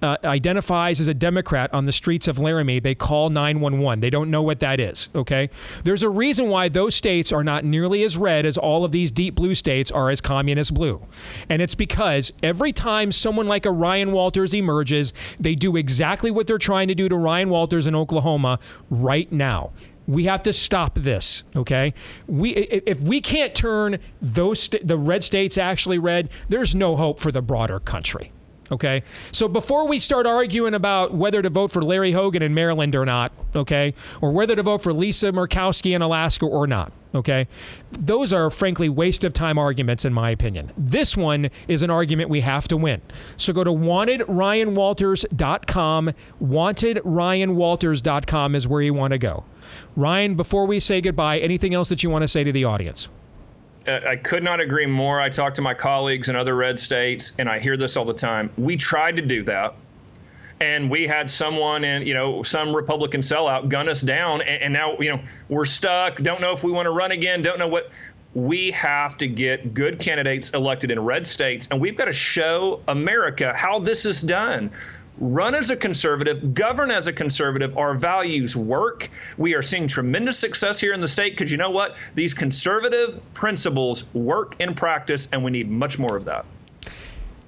identifies as a Democrat on the streets of Laramie, they call 911. They don't know what that is, okay? There's a reason why those states are not nearly as red as all of these deep blue states are as communist blue. And it's because every time someone like a Ryan Walters emerges, they do exactly what they're trying to do to Ryan Walters in Oklahoma right now. We have to stop this, okay? If we can't turn the red states actually red, there's no hope for the broader country, okay? So before we start arguing about whether to vote for Larry Hogan in Maryland or not, okay, or whether to vote for Lisa Murkowski in Alaska or not, okay, those are frankly waste of time arguments in my opinion. This one is an argument we have to win. So go to WantedRyanWalters.com. WantedRyanWalters.com is where you want to go. Ryan, before we say goodbye, anything else that you want to say to the audience? I could not agree more. I talk to my colleagues in other red states, and I hear this all the time. We tried to do that, and we had someone in, some Republican sellout gun us down, and now, we're stuck, don't know if we want to run again, don't know what. We have to get good candidates elected in red states, and we've got to show America how this is done. Run as a conservative, govern as a conservative. Our values work. We are seeing tremendous success here in the state because you know what? These conservative principles work in practice, and we need much more of that.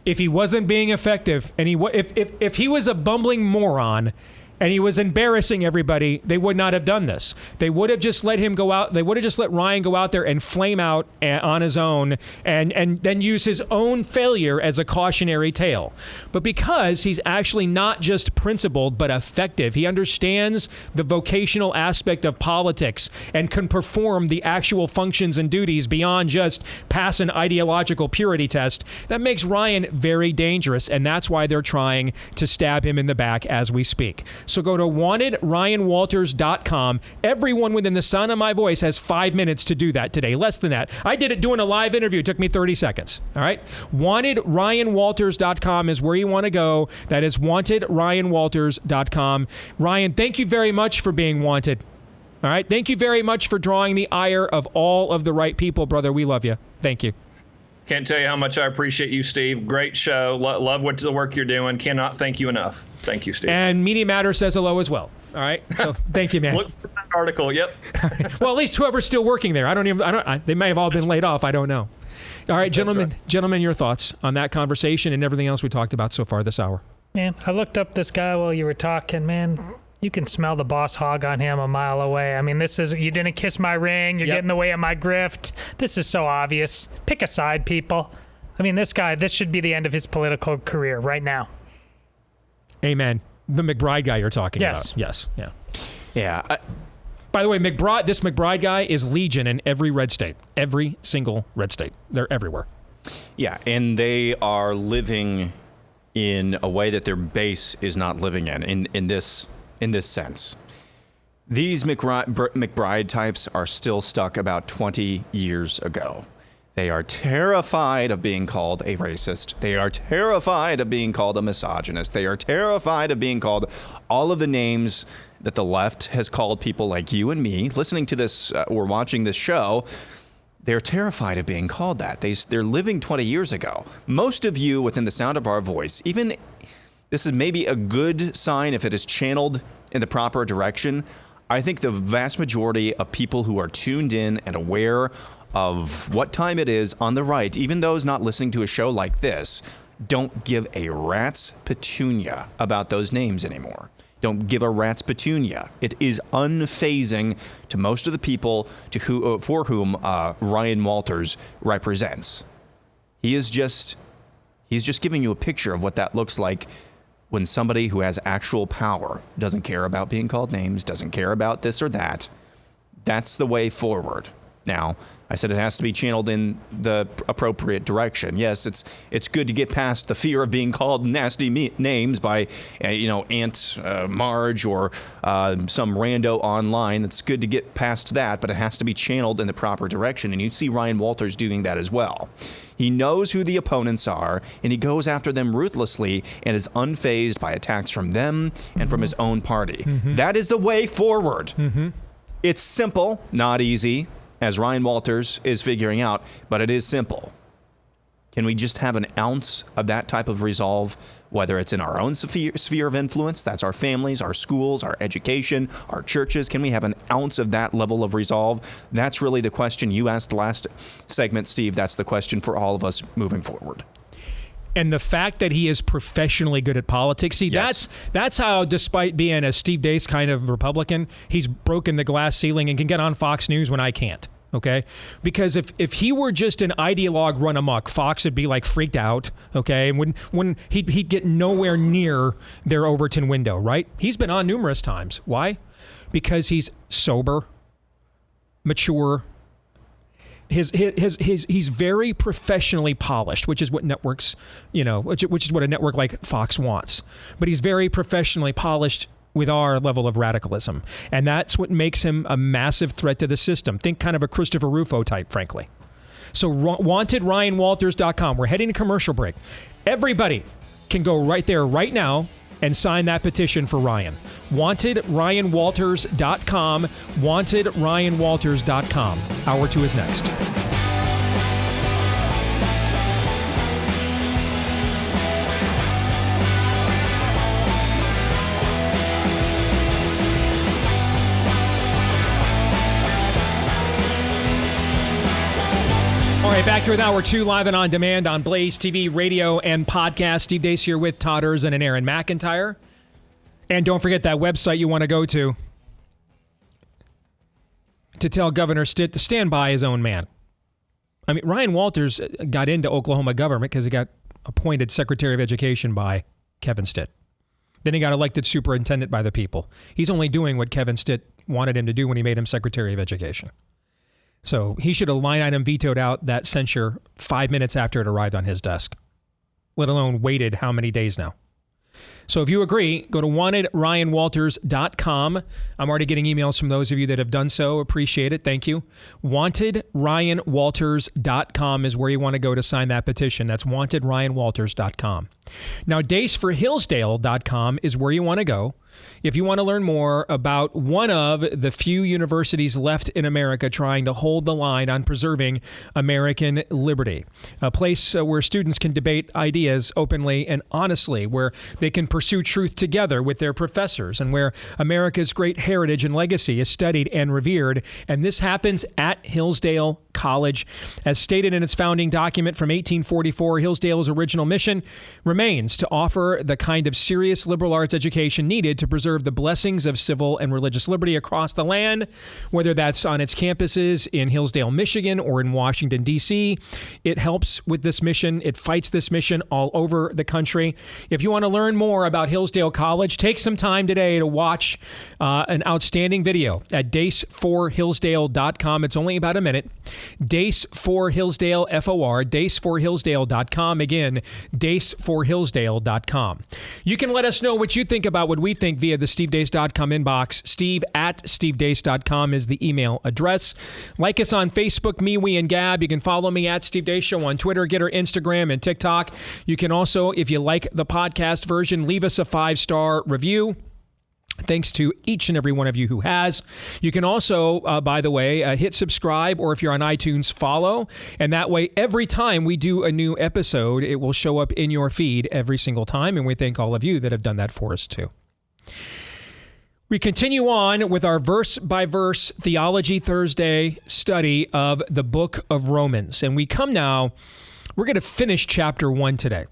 If he wasn't being effective, and if he was a bumbling moron, and he was embarrassing everybody, they would not have done this. They would have just let him go out. They would have just let Ryan go out there and flame out on his own and then use his own failure as a cautionary tale. But because he's actually not just principled, but effective, he understands the vocational aspect of politics and can perform the actual functions and duties beyond just pass an ideological purity test. That makes Ryan very dangerous, and that's why they're trying to stab him in the back as we speak. So go to WantedRyanWalters.com. Everyone within the sound of my voice has 5 minutes to do that today. Less than that. I did it doing a live interview. It took me 30 seconds. All right? WantedRyanWalters.com is where you want to go. That is WantedRyanWalters.com. Ryan, thank you very much for being wanted. All right? Thank you very much for drawing the ire of all of the right people, brother. We love you. Thank you. Can't tell you how much I appreciate you, Steve. Great show. Love the work you're doing. Cannot thank you enough. Thank you, Steve. And Media Matters says hello as well. All right. So thank you, man. Look for that article. Yep. Well, at least whoever's still working there. They may have all been laid off. I don't know. All right, gentlemen, your thoughts on that conversation and everything else we talked about so far this hour. Man, I looked up this guy while you were talking, man. You can smell the boss hog on him a mile away. I mean, this is, you didn't kiss my ring. You're getting in the way of my grift. This is so obvious. Pick a side, people. I mean, this guy, this should be the end of his political career right now. Amen. The McBride guy you're talking about. Yes. Yeah. Yeah. By the way, this McBride guy is legion in every red state. Every single red state. They're everywhere. Yeah, and they are living in a way that their base is not living in this sense. These McBride types are still stuck about 20 years ago. They are terrified of being called a racist. They are terrified of being called a misogynist. They are terrified of being called all of the names that the left has called people like you and me. Listening to this or watching this show, they're terrified of being called that. They're living 20 years ago. Most of you within the sound of our voice, even this is maybe a good sign if it is channeled in the proper direction. I think the vast majority of people who are tuned in and aware of what time it is on the right, even those not listening to a show like this, don't give a rat's petunia about those names anymore. Don't give a rat's petunia. It is unfazing to most of the people for whom Ryan Walters represents. He's just giving you a picture of what that looks like when somebody who has actual power doesn't care about being called names, doesn't care about this or that. That's the way forward. Now, I said it has to be channeled in the appropriate direction. Yes, it's good to get past the fear of being called nasty names by, Aunt Marge or some rando online. It's good to get past that, but it has to be channeled in the proper direction. And you see Ryan Walters doing that as well. He knows who the opponents are, and he goes after them ruthlessly and is unfazed by attacks from them and from his own party. Mm-hmm. That is the way forward. Mm-hmm. It's simple, not easy, as Ryan Walters is figuring out, but it is simple. Can we just have an ounce of that type of resolve, whether it's in our own sphere of influence, that's our families, our schools, our education, our churches? Can we have an ounce of that level of resolve? That's really the question you asked last segment, Steve. That's the question for all of us moving forward. And the fact that he is professionally good at politics, yes. that's how, despite being a Steve Deace kind of Republican, he's broken the glass ceiling and can get on Fox News when I can't. Okay, because if he were just an ideologue run amok, Fox would be like freaked out. Okay, and when he'd get nowhere near their Overton window. Right? He's been on numerous times. Why? Because he's sober, mature. He's very professionally polished, which is what networks, which is what a network like Fox wants. But he's very professionally polished with our level of radicalism. And that's what makes him a massive threat to the system. Think kind of a Christopher Rufo type, frankly. So wantedryanwalters.com. We're heading to commercial break. Everybody can go right there right now and sign that petition for Ryan. wantedryanwalters.com. wantedryanwalters.com. Hour 2 is next. All right, back here with Hour 2, live and on demand on Blaze TV, radio, and podcast. Steve Deace here with Todd Erzin and Aaron McIntyre. And don't forget that website you want to go to tell Governor Stitt to stand by his own man. I mean, Ryan Walters got into Oklahoma government because he got appointed Secretary of Education by Kevin Stitt. Then he got elected superintendent by the people. He's only doing what Kevin Stitt wanted him to do when he made him Secretary of Education. So he should have line item vetoed out that censure 5 minutes after it arrived on his desk, let alone waited how many days now. So if you agree, go to wantedryanwalters.com. I'm already getting emails from those of you that have done so. Appreciate it. Thank you. Wantedryanwalters.com is where you want to go to sign that petition. That's wantedryanwalters.com. Now, daceforhillsdale.com is where you want to go if you want to learn more about one of the few universities left in America trying to hold the line on preserving American liberty. A place where students can debate ideas openly and honestly, where they can pursue truth together with their professors, and where America's great heritage and legacy is studied and revered. And this happens at Hillsdale College. As stated in its founding document from 1844, Hillsdale's original mission remains to offer the kind of serious liberal arts education needed to preserve the blessings of civil and religious liberty across the land, whether that's on its campuses in Hillsdale, Michigan, or in Washington, D.C. It helps with this mission. It fights this mission all over the country. If you want to learn more about Hillsdale College, take some time today to watch an outstanding video at dace4hillsdale.com. It's only about a minute. Dace4Hillsdale, F-O-R, dace4hillsdale.com. Again, dace4hillsdale.com. You can let us know what you think about what we think via the stevedeace.com inbox. steve@stevedeace.com is the email address. Like us on Facebook, we, and Gab. You can follow me at Steve Deace Show on Twitter, Getter, Instagram, and TikTok. You can also, if you like the podcast version, leave us a 5-star review. Thanks to each and every one of you who has. You can also, by the way, hit subscribe, or if you're on iTunes, follow. And that way, every time we do a new episode, it will show up in your feed every single time. And we thank all of you that have done that for us, too. We continue on with our verse-by-verse Theology Thursday study of the book of Romans. And we come now, we're going to finish chapter 1 today.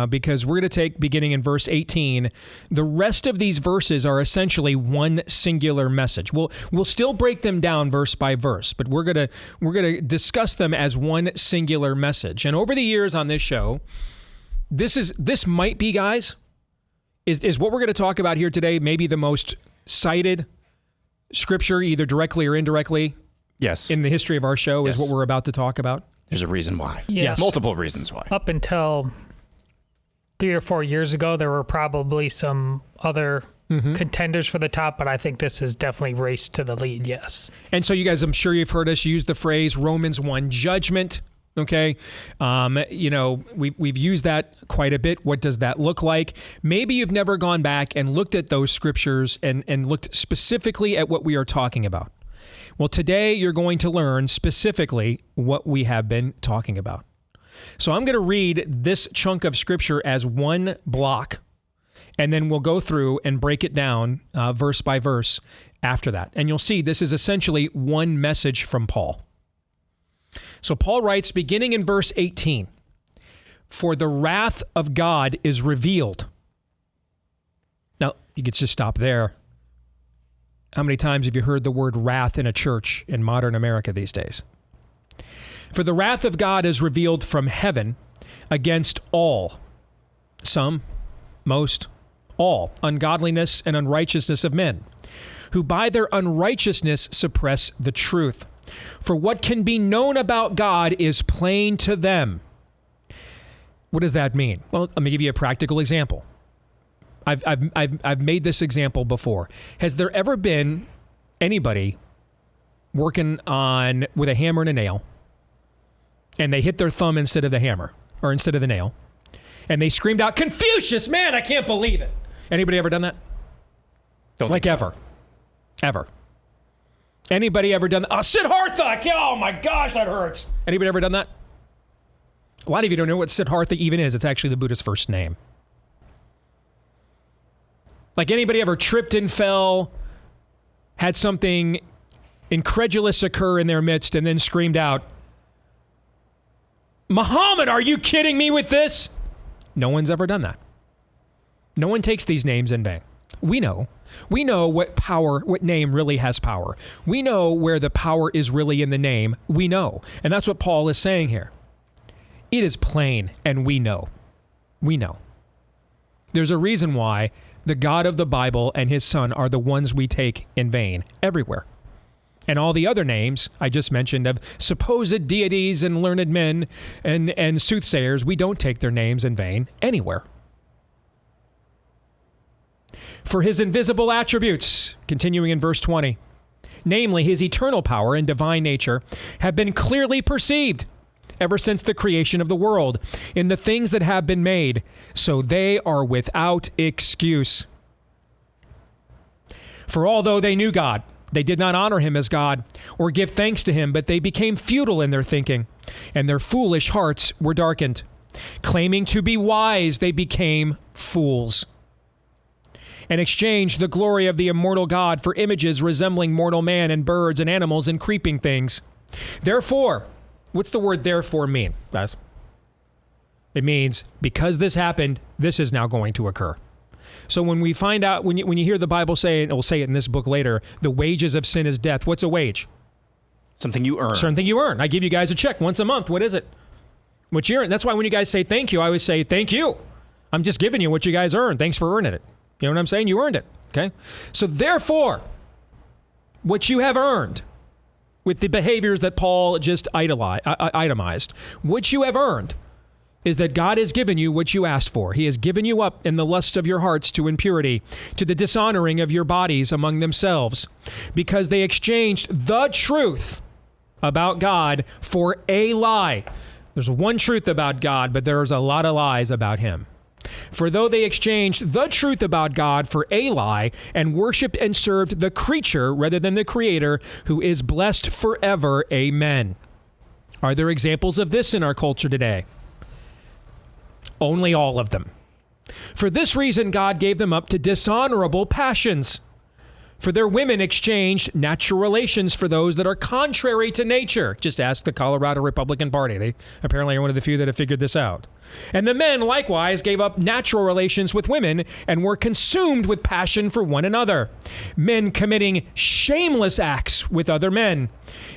Because we're going to take, beginning in verse 18, the rest of these verses are essentially one singular message. We'll still break them down verse by verse, but we're going to discuss them as one singular message. And over the years on this show, this might be, guys, is what we're going to talk about here today, maybe the most cited scripture, either directly or indirectly. Yes. In the history of our show, yes. Is what we're about to talk about. There's a reason why. Yes. Multiple reasons why. Up until 3 or 4 years ago, there were probably some other contenders for the top, but I think this is definitely raced to the lead, yes. And so you guys, I'm sure you've heard us use the phrase Romans 1 judgment, okay? We've used that quite a bit. What does that look like? Maybe you've never gone back and looked at those scriptures and looked specifically at what we are talking about. Well, today you're going to learn specifically what we have been talking about. So I'm going to read this chunk of scripture as one block, and then we'll go through and break it down verse by verse after that. And you'll see this is essentially one message from Paul. So Paul writes, beginning in verse 18, "For the wrath of God is revealed." Now, you could just stop there. How many times have you heard the word wrath in a church in modern America these days? "For the wrath of God is revealed from heaven against all," some, most, all, "ungodliness and unrighteousness of men, who by their unrighteousness suppress the truth. For what can be known about God is plain to them." What does that mean? Well, let me give you a practical example. I've made this example before. Has there ever been anybody working with a hammer and a nail, and they hit their thumb instead of the hammer, or instead of the nail, and they screamed out, "Confucius, man, I can't believe it"? Anybody ever done that? Don't think so. Ever. Anybody ever done that? Oh, Siddhartha, oh my gosh, that hurts. Anybody ever done that? A lot of you don't know what Siddhartha even is. It's actually the Buddha's first name. Like, anybody ever tripped and fell, had something incredulous occur in their midst, and then screamed out, "Muhammad, are you kidding me with this?" No one's ever done that. No one takes these names in vain. We know what name really has power. We know where the power is really in the name. We know. And that's what Paul is saying here. It is plain, and we know. We know. There's a reason why the God of the Bible and his Son are the ones we take in vain everywhere. And all the other names I just mentioned of supposed deities and learned men and soothsayers, we don't take their names in vain anywhere. "For his invisible attributes," continuing in verse 20, "namely his eternal power and divine nature, have been clearly perceived ever since the creation of the world in the things that have been made, so they are without excuse. For although they knew God, they did not honor him as God or give thanks to him, but they became futile in their thinking, and their foolish hearts were darkened. Claiming to be wise, they became fools, and exchanged the glory of the immortal God for images resembling mortal man and birds and animals and creeping things. Therefore, What's the word therefore mean, guys? It means because this happened, this is now going to occur. So when we find out, when you hear the Bible say, and we'll say it in this book later, the wages of sin is death. What's a wage? Something you earn. Something you earn. I give you guys a check once a month. What is it? What you earn. That's why when you guys say thank you, I always say thank you. I'm just giving you what you guys earn. Thanks for earning it. You know what I'm saying? You earned it. Okay? So therefore, what you have earned with the behaviors that Paul just itemized, what you have earned is that God has given you what you asked for. He has given you up in the lust of your hearts to impurity, to the dishonoring of your bodies among themselves, because they exchanged the truth about God for a lie. There's one truth about God, but there's a lot of lies about him. For though they exchanged the truth about God for a lie and worshiped and served the creature rather than the Creator, who is blessed forever. Amen. Are there examples of this in our culture today? Only all of them. For this reason, God gave them up to dishonorable passions. For their women exchanged natural relations for those that are contrary to nature. Just ask the Colorado Republican Party. They apparently are one of the few that have figured this out. And the men likewise gave up natural relations with women and were consumed with passion for one another. Men committing shameless acts with other men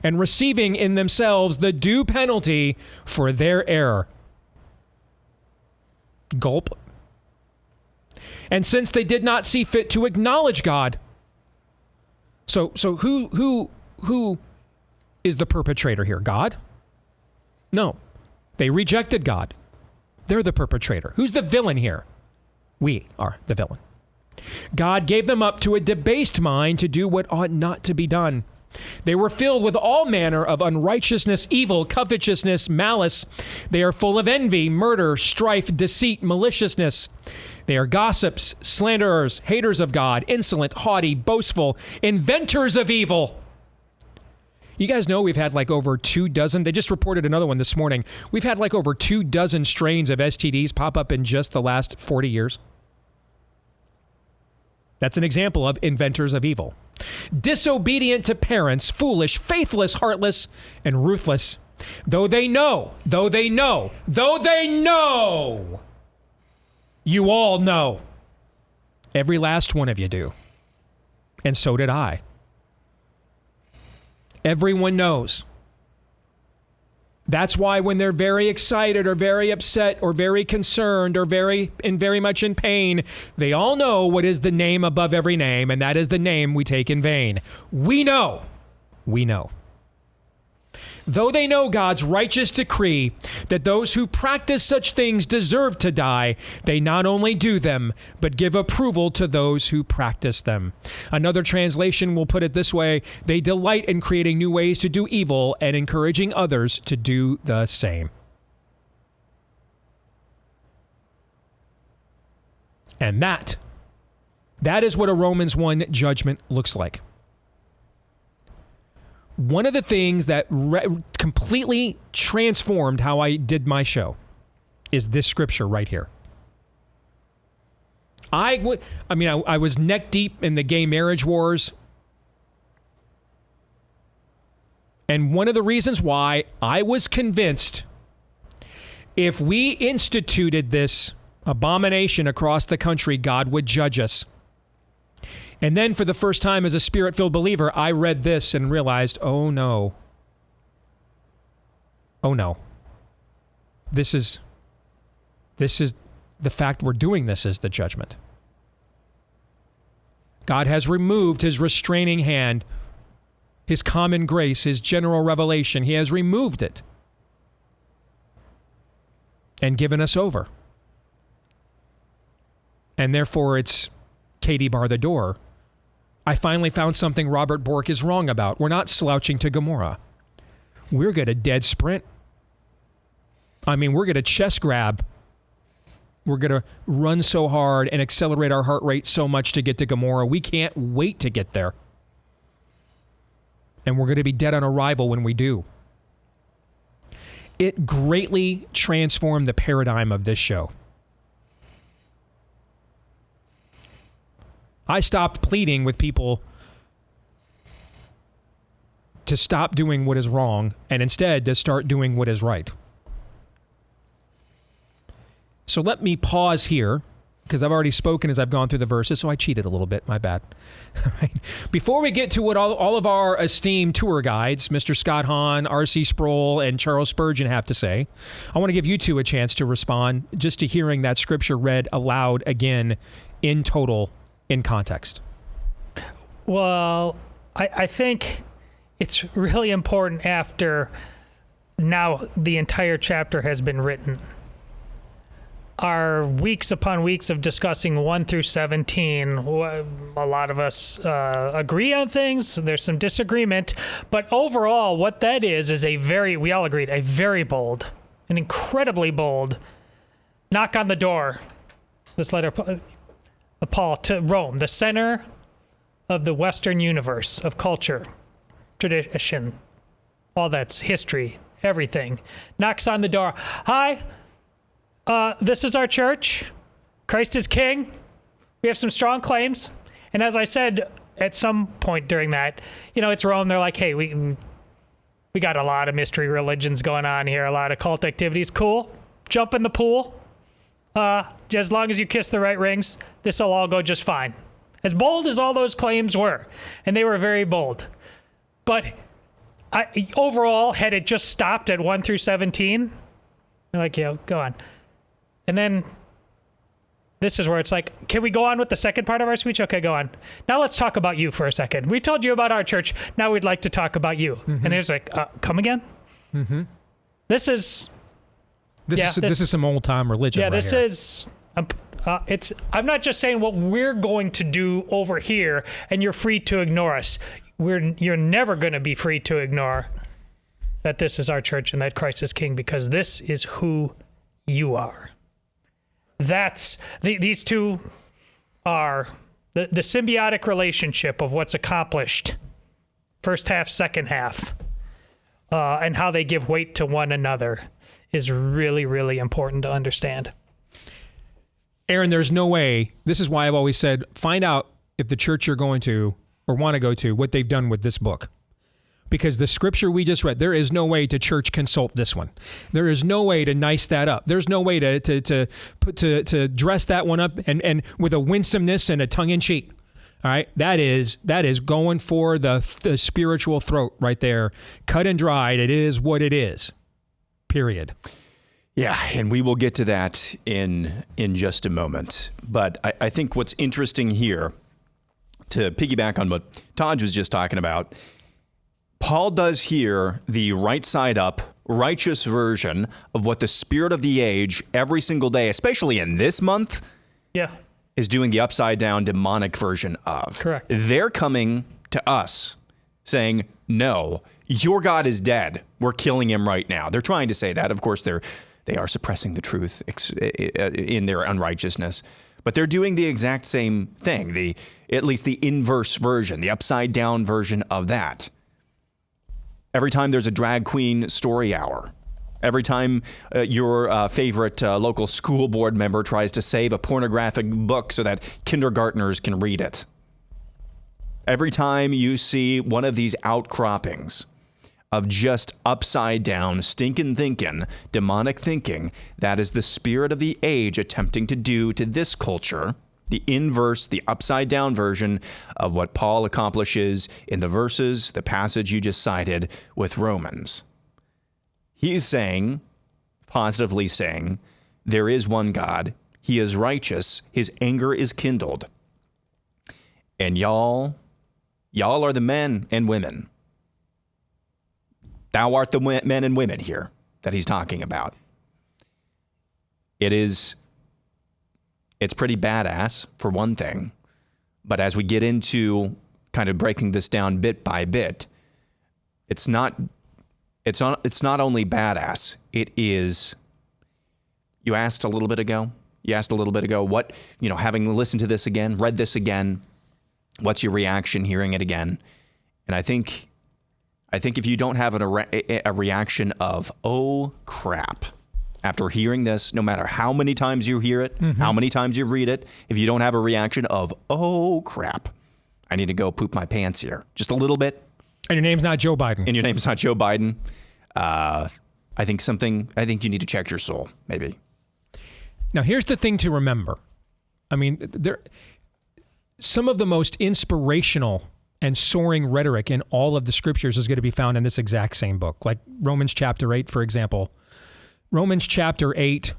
and receiving in themselves the due penalty for their error. Gulp. And since they did not see fit to acknowledge God. So who is the perpetrator here? God? No. They rejected God. They're the perpetrator. Who's the villain here? We are the villain. God gave them up to a debased mind to do what ought not to be done. They were filled with all manner of unrighteousness, evil, covetousness, malice. They are full of envy, murder, strife, deceit, maliciousness. They are gossips, slanderers, haters of God, insolent, haughty, boastful, inventors of evil. You guys know we've had like over 24, they just reported another one this morning. We've had like over 24 strains of STDs pop up in just the last 40 years. That's an example of inventors of evil. Disobedient to parents, foolish, faithless, heartless, and ruthless. Though they know, you all know. Every last one of you do. And so did I. Everyone knows. That's why when they're very excited or very upset or very concerned or very much in pain, they all know what is the name above every name, and that is the name we take in vain. We know. We know. Though they know God's righteous decree that those who practice such things deserve to die, they not only do them, but give approval to those who practice them. Another translation will put it this way: they delight in creating new ways to do evil and encouraging others to do the same. And that is what a Romans 1 judgment looks like. One of the things that completely transformed how I did my show is this scripture right here. I was neck deep in the gay marriage wars. And one of the reasons why I was convinced if we instituted this abomination across the country, God would judge us. And then for the first time as a Spirit-filled believer, I read this and realized, oh no. Oh no. This is the fact we're doing this is the judgment. God has removed his restraining hand, his common grace, his general revelation. He has removed it and given us over. And therefore it's Katie bar the door. I finally found something Robert Bork is wrong about. We're not slouching to Gomorrah. We're going to dead sprint. I mean, we're going to chest grab. We're going to run so hard and accelerate our heart rate so much to get to Gomorrah. We can't wait to get there. And we're going to be dead on arrival when we do. It greatly transformed the paradigm of this show. I stopped pleading with people to stop doing what is wrong and instead to start doing what is right. So let me pause here, because I've already spoken as I've gone through the verses, so I cheated a little bit. My bad. Right. Before we get to what all of our esteemed tour guides, Mr. Scott Hahn, R.C. Sproul, and Charles Spurgeon have to say, I want to give you two a chance to respond just to hearing that scripture read aloud again in total, in context. Well, I think it's really important after now the entire chapter has been written. Our weeks upon weeks of discussing 1 through 17, a lot of us agree on things. There's some disagreement. But overall, what that is we all agreed, a very bold, an incredibly bold knock on the door. This letter of Paul to Rome, the center of the Western universe, of culture, tradition, all that's history, everything. Knocks on the door. Hi. This is our church. Christ is King. We have some strong claims. And as I said at some point during that, it's Rome. They're like, hey, we got a lot of mystery religions going on here, a lot of cult activities. Cool. Jump in the pool. As long as you kiss the right rings, this will all go just fine. As bold as all those claims were, and they were very bold. But overall, had it just stopped at 1 through 17, they're like, yeah, go on. And then this is where it's like, can we go on with the second part of our speech? Okay, go on. Now let's talk about you for a second. We told you about our church. Now we'd like to talk about you. Mm-hmm. And it's like, come again? Mm-hmm. This is some old time religion. Yeah, this is. I'm not just saying what we're going to do over here, and you're free to ignore us. You're never going to be free to ignore that this is our church and that Christ is King, because this is who you are. That's these two are the symbiotic relationship of what's accomplished, first half, second half, and how they give weight to one another is really, really important to understand. Aaron, there's no way. This is why I've always said, find out if the church you're going to or want to go to, what they've done with this book. Because the scripture we just read, there is no way to church consult this one. There is no way to nice that up. There's no way to dress that one up and with a winsomeness and a tongue in cheek. All right, that is going for the spiritual throat right there, cut and dried. It is what it is. Period. Yeah, and we will get to that in just a moment. But I think what's interesting here, to piggyback on what Todd was just talking about, Paul does here the right side up, righteous version of what the spirit of the age every single day, especially in this month, is doing the upside down demonic version of. Correct. They're coming to us saying, no, your God is dead. We're killing him right now. They're trying to say that. Of course, they are suppressing the truth in their unrighteousness. But they're doing the exact same thing, at least the inverse version, the upside down version of that. Every time there's a drag queen story hour, every time your favorite local school board member tries to save a pornographic book so that kindergartners can read it, every time you see one of these outcroppings of just upside down, stinking thinking, demonic thinking, that is the spirit of the age attempting to do to this culture the inverse, the upside down version of what Paul accomplishes in the verses, the passage you just cited with Romans. He is saying, positively saying, there is one God. He is righteous. His anger is kindled. And y'all are the men and women. Thou art the men and women here that he's talking about. It's pretty badass, for one thing. But as we get into kind of breaking this down bit by bit, it's not only badass. It is. You asked a little bit ago what, having listened to this again, read this again, what's your reaction hearing it again? And I think if you don't have a reaction of, oh crap, after hearing this, no matter how many times you hear it, how many times you read it, if you don't have a reaction of, oh crap, I need to go poop my pants here, just a little bit. And your name's not Joe Biden. And your name's not Joe Biden. I think you need to check your soul, maybe. Now, here's the thing to remember. I mean, some of the most inspirational and soaring rhetoric in all of the scriptures is going to be found in this exact same book. Like Romans chapter 8, for example. Romans chapter 8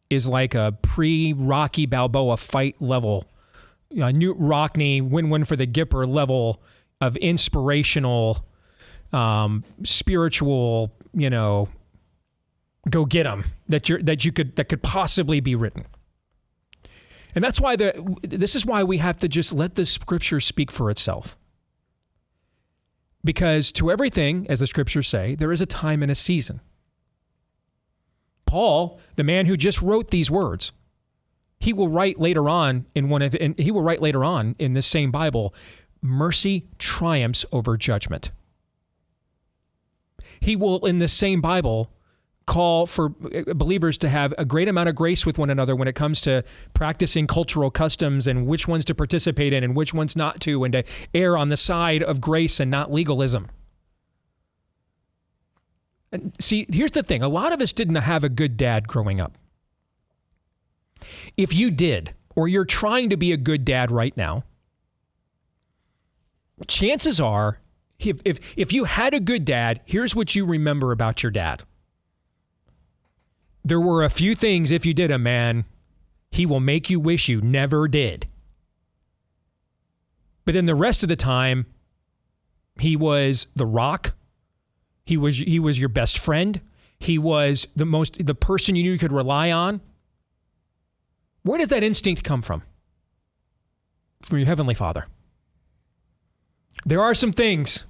is like a pre-Rocky Balboa fight level, Newt Rockney win-win for the Gipper level of inspirational, spiritual, go get 'em that could possibly be written. And that's why this is why we have to just let the scripture speak for itself. Because to everything, as the scriptures say, there is a time and a season. Paul, the man who just wrote these words, he will write later on in this same Bible, mercy triumphs over judgment. He will, in this same Bible, call for believers to have a great amount of grace with one another when it comes to practicing cultural customs and which ones to participate in and which ones not to, and to err on the side of grace and not legalism. And see, here's the thing. A lot of us didn't have a good dad growing up. If you did, or you're trying to be a good dad right now, chances are, if you had a good dad, here's what you remember about your dad. There were a few things, if you did them, man, he will make you wish you never did. But then the rest of the time, he was the rock. He was your best friend. He was the person you knew you could rely on. Where does that instinct come from? From your Heavenly Father. There are some things.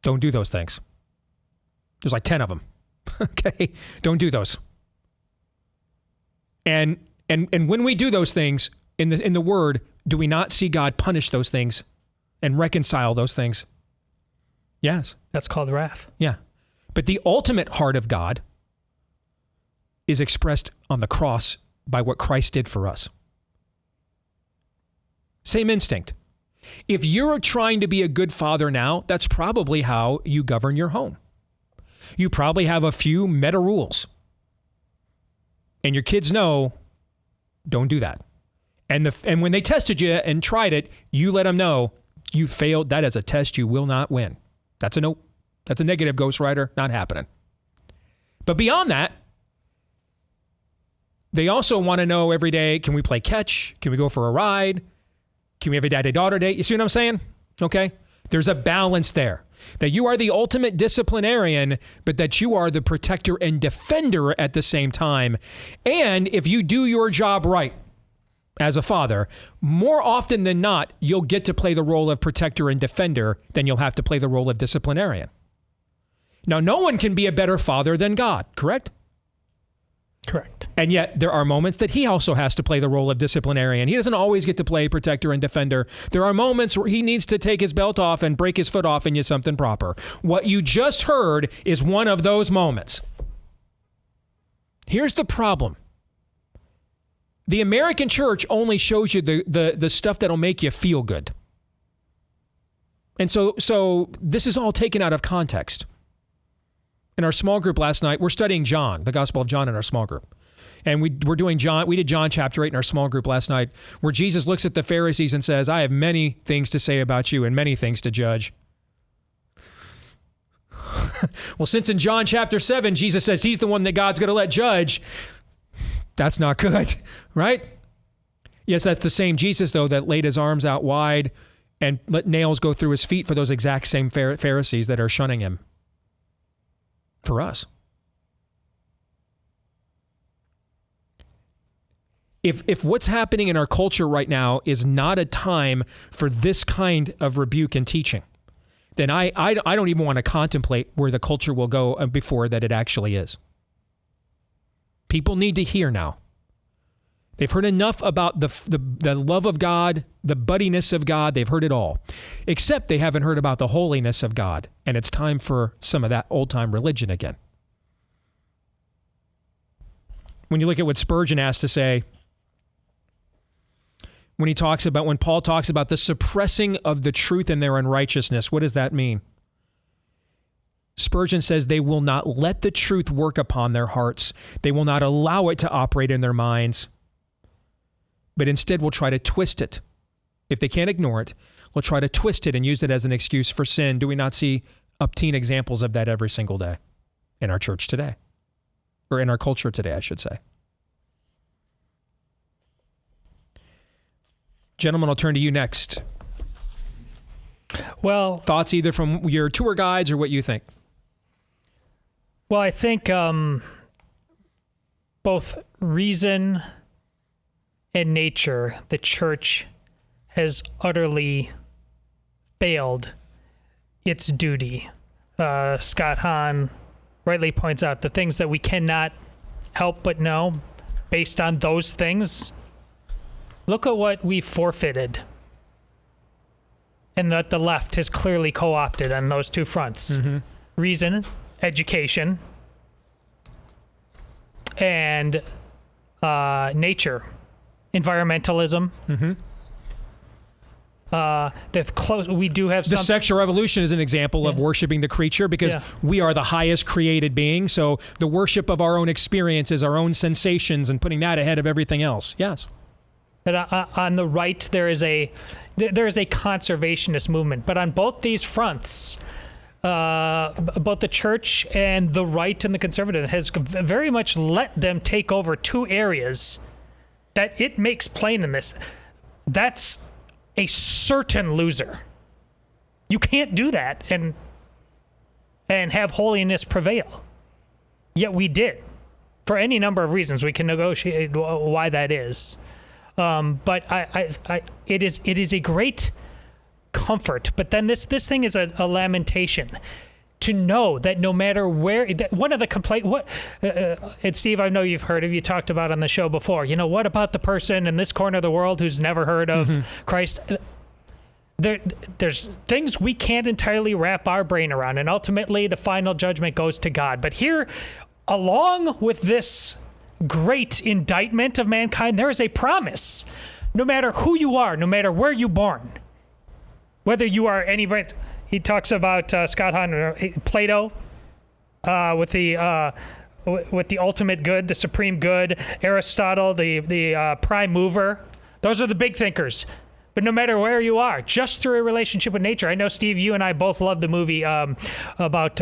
Don't do those things. There's like 10 of them. Okay? Don't do those. And when we do those things in the Word, do we not see God punish those things and reconcile those things? Yes. That's called wrath. Yeah. But the ultimate heart of God is expressed on the cross by what Christ did for us. Same instinct. If you're trying to be a good father now, that's probably how you govern your home. You probably have a few meta rules. And your kids know, don't do that. And when they tested you and tried it, you let them know you failed. That is a test you will not win. That's a nope. That's a negative, Ghost Rider. Not happening. But beyond that, they also want to know every day, can we play catch? Can we go for a ride? Can we have a daddy-daughter date? You see what I'm saying? Okay? There's a balance there. That you are the ultimate disciplinarian, but that you are the protector and defender at the same time. And if you do your job right as a father, more often than not, you'll get to play the role of protector and defender than you'll have to play the role of disciplinarian. Now, no one can be a better father than God, correct? Correct. And yet there are moments that he also has to play the role of disciplinarian. He doesn't always get to play protector and defender. There are moments where he needs to take his belt off and break his foot off and use something proper. What you just heard is one of those moments. Here's the problem. The American church only shows you the stuff that'll make you feel good. And so this is all taken out of context. In our small group last night, we're studying John, the Gospel of John in our small group. And we did John chapter 8 in our small group last night, where Jesus looks at the Pharisees and says, I have many things to say about you and many things to judge. Well, since in John chapter 7, Jesus says he's the one that God's going to let judge, that's not good, right? Yes, that's the same Jesus, though, that laid his arms out wide and let nails go through his feet for those exact same Pharisees that are shunning him. For us. If what's happening in our culture right now is not a time for this kind of rebuke and teaching, then I don't even want to contemplate where the culture will go before that it actually is. People need to hear now. They've heard enough about the love of God, the buddiness of God. They've heard it all. Except they haven't heard about the holiness of God. And it's time for some of that old-time religion again. When you look at what Spurgeon has to say, when Paul talks about the suppressing of the truth in their unrighteousness. What does that mean? Spurgeon says they will not let the truth work upon their hearts. They will not allow it to operate in their minds, but instead will try to twist it. If they can't ignore it, we'll try to twist it and use it as an excuse for sin. Do we not see obscene examples of that every single day in our church today? Or in our culture today, I should say. Gentlemen, I'll turn to you next. Well, thoughts either from your tour guides or what you think? Well, I think both reason and nature, the church has utterly failed its duty. Scott Hahn rightly points out the things that we cannot help but know based on those things. Look at what we forfeited and that the left has clearly co-opted on those two fronts. Mm-hmm. Reason, education, and nature, environmentalism. Mm-hmm. We do have the sexual revolution is an example of worshiping the creature, because we are the highest created being. So the worship of our own experiences, our own sensations, and putting that ahead of everything else. Yes. But on the right, there is a conservationist movement. But on both these fronts, both the church and the right and the conservative has very much let them take over two areas that it makes plain in this. That's a certain loser. You can't do that and have holiness prevail. Yet we did. For any number of reasons, we can negotiate why that is. But it is a great comfort. But then this thing is a lamentation to know that no matter where, one of the complaints, and Steve, I know you've heard of, you talked about on the show before, what about the person in this corner of the world who's never heard of Christ? There's things we can't entirely wrap our brain around, and ultimately the final judgment goes to God. But here, along with this great indictment of mankind, there is a promise. No matter who you are, no matter where you're born, whether you are anybody, he talks about Scott Hahn, Plato, with the ultimate good, the supreme good, Aristotle, the prime mover. Those are the big thinkers. But no matter where you are, just through a relationship with nature. I know, Steve, you and I both love the movie about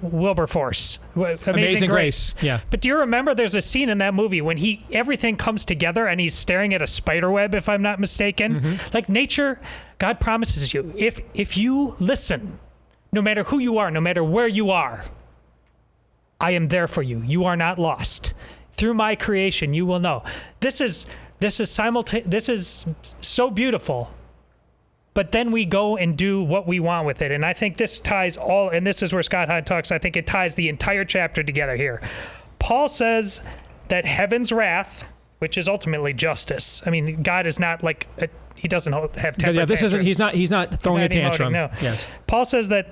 Wilberforce, Amazing Grace. Yeah. But do you remember there's a scene in that movie when everything comes together and he's staring at a spider web, if I'm not mistaken? Like nature, God promises you, if you listen, no matter who you are, no matter where you are, I am there for you. You are not lost. Through my creation, you will know. This is so beautiful, but then we go and do what we want with it. And I think this ties all, and this is where Scott Hahn talks, I think it ties the entire chapter together here. Paul says that heaven's wrath, which is ultimately justice. I mean, God is not like, he doesn't have temper tantrums. He's not throwing a tantrum. No. Yes. Paul says that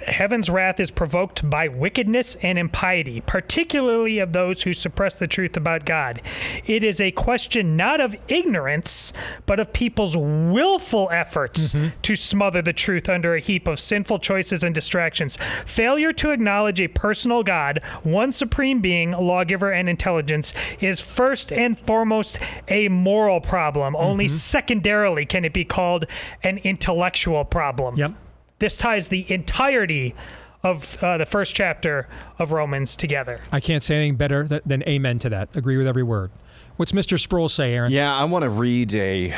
heaven's wrath is provoked by wickedness and impiety, particularly of those who suppress the truth about God. It is a question not of ignorance, but of people's willful efforts to smother the truth under a heap of sinful choices and distractions. Failure to acknowledge a personal God, one supreme being, lawgiver, and intelligence is first and foremost a moral problem. Only secondarily can it be called an intellectual problem. Yep. This ties the entirety of the first chapter of Romans together. I can't say anything better than amen to that. Agree with every word. What's Mr. Sproul say, Aaron? Yeah, I want to read a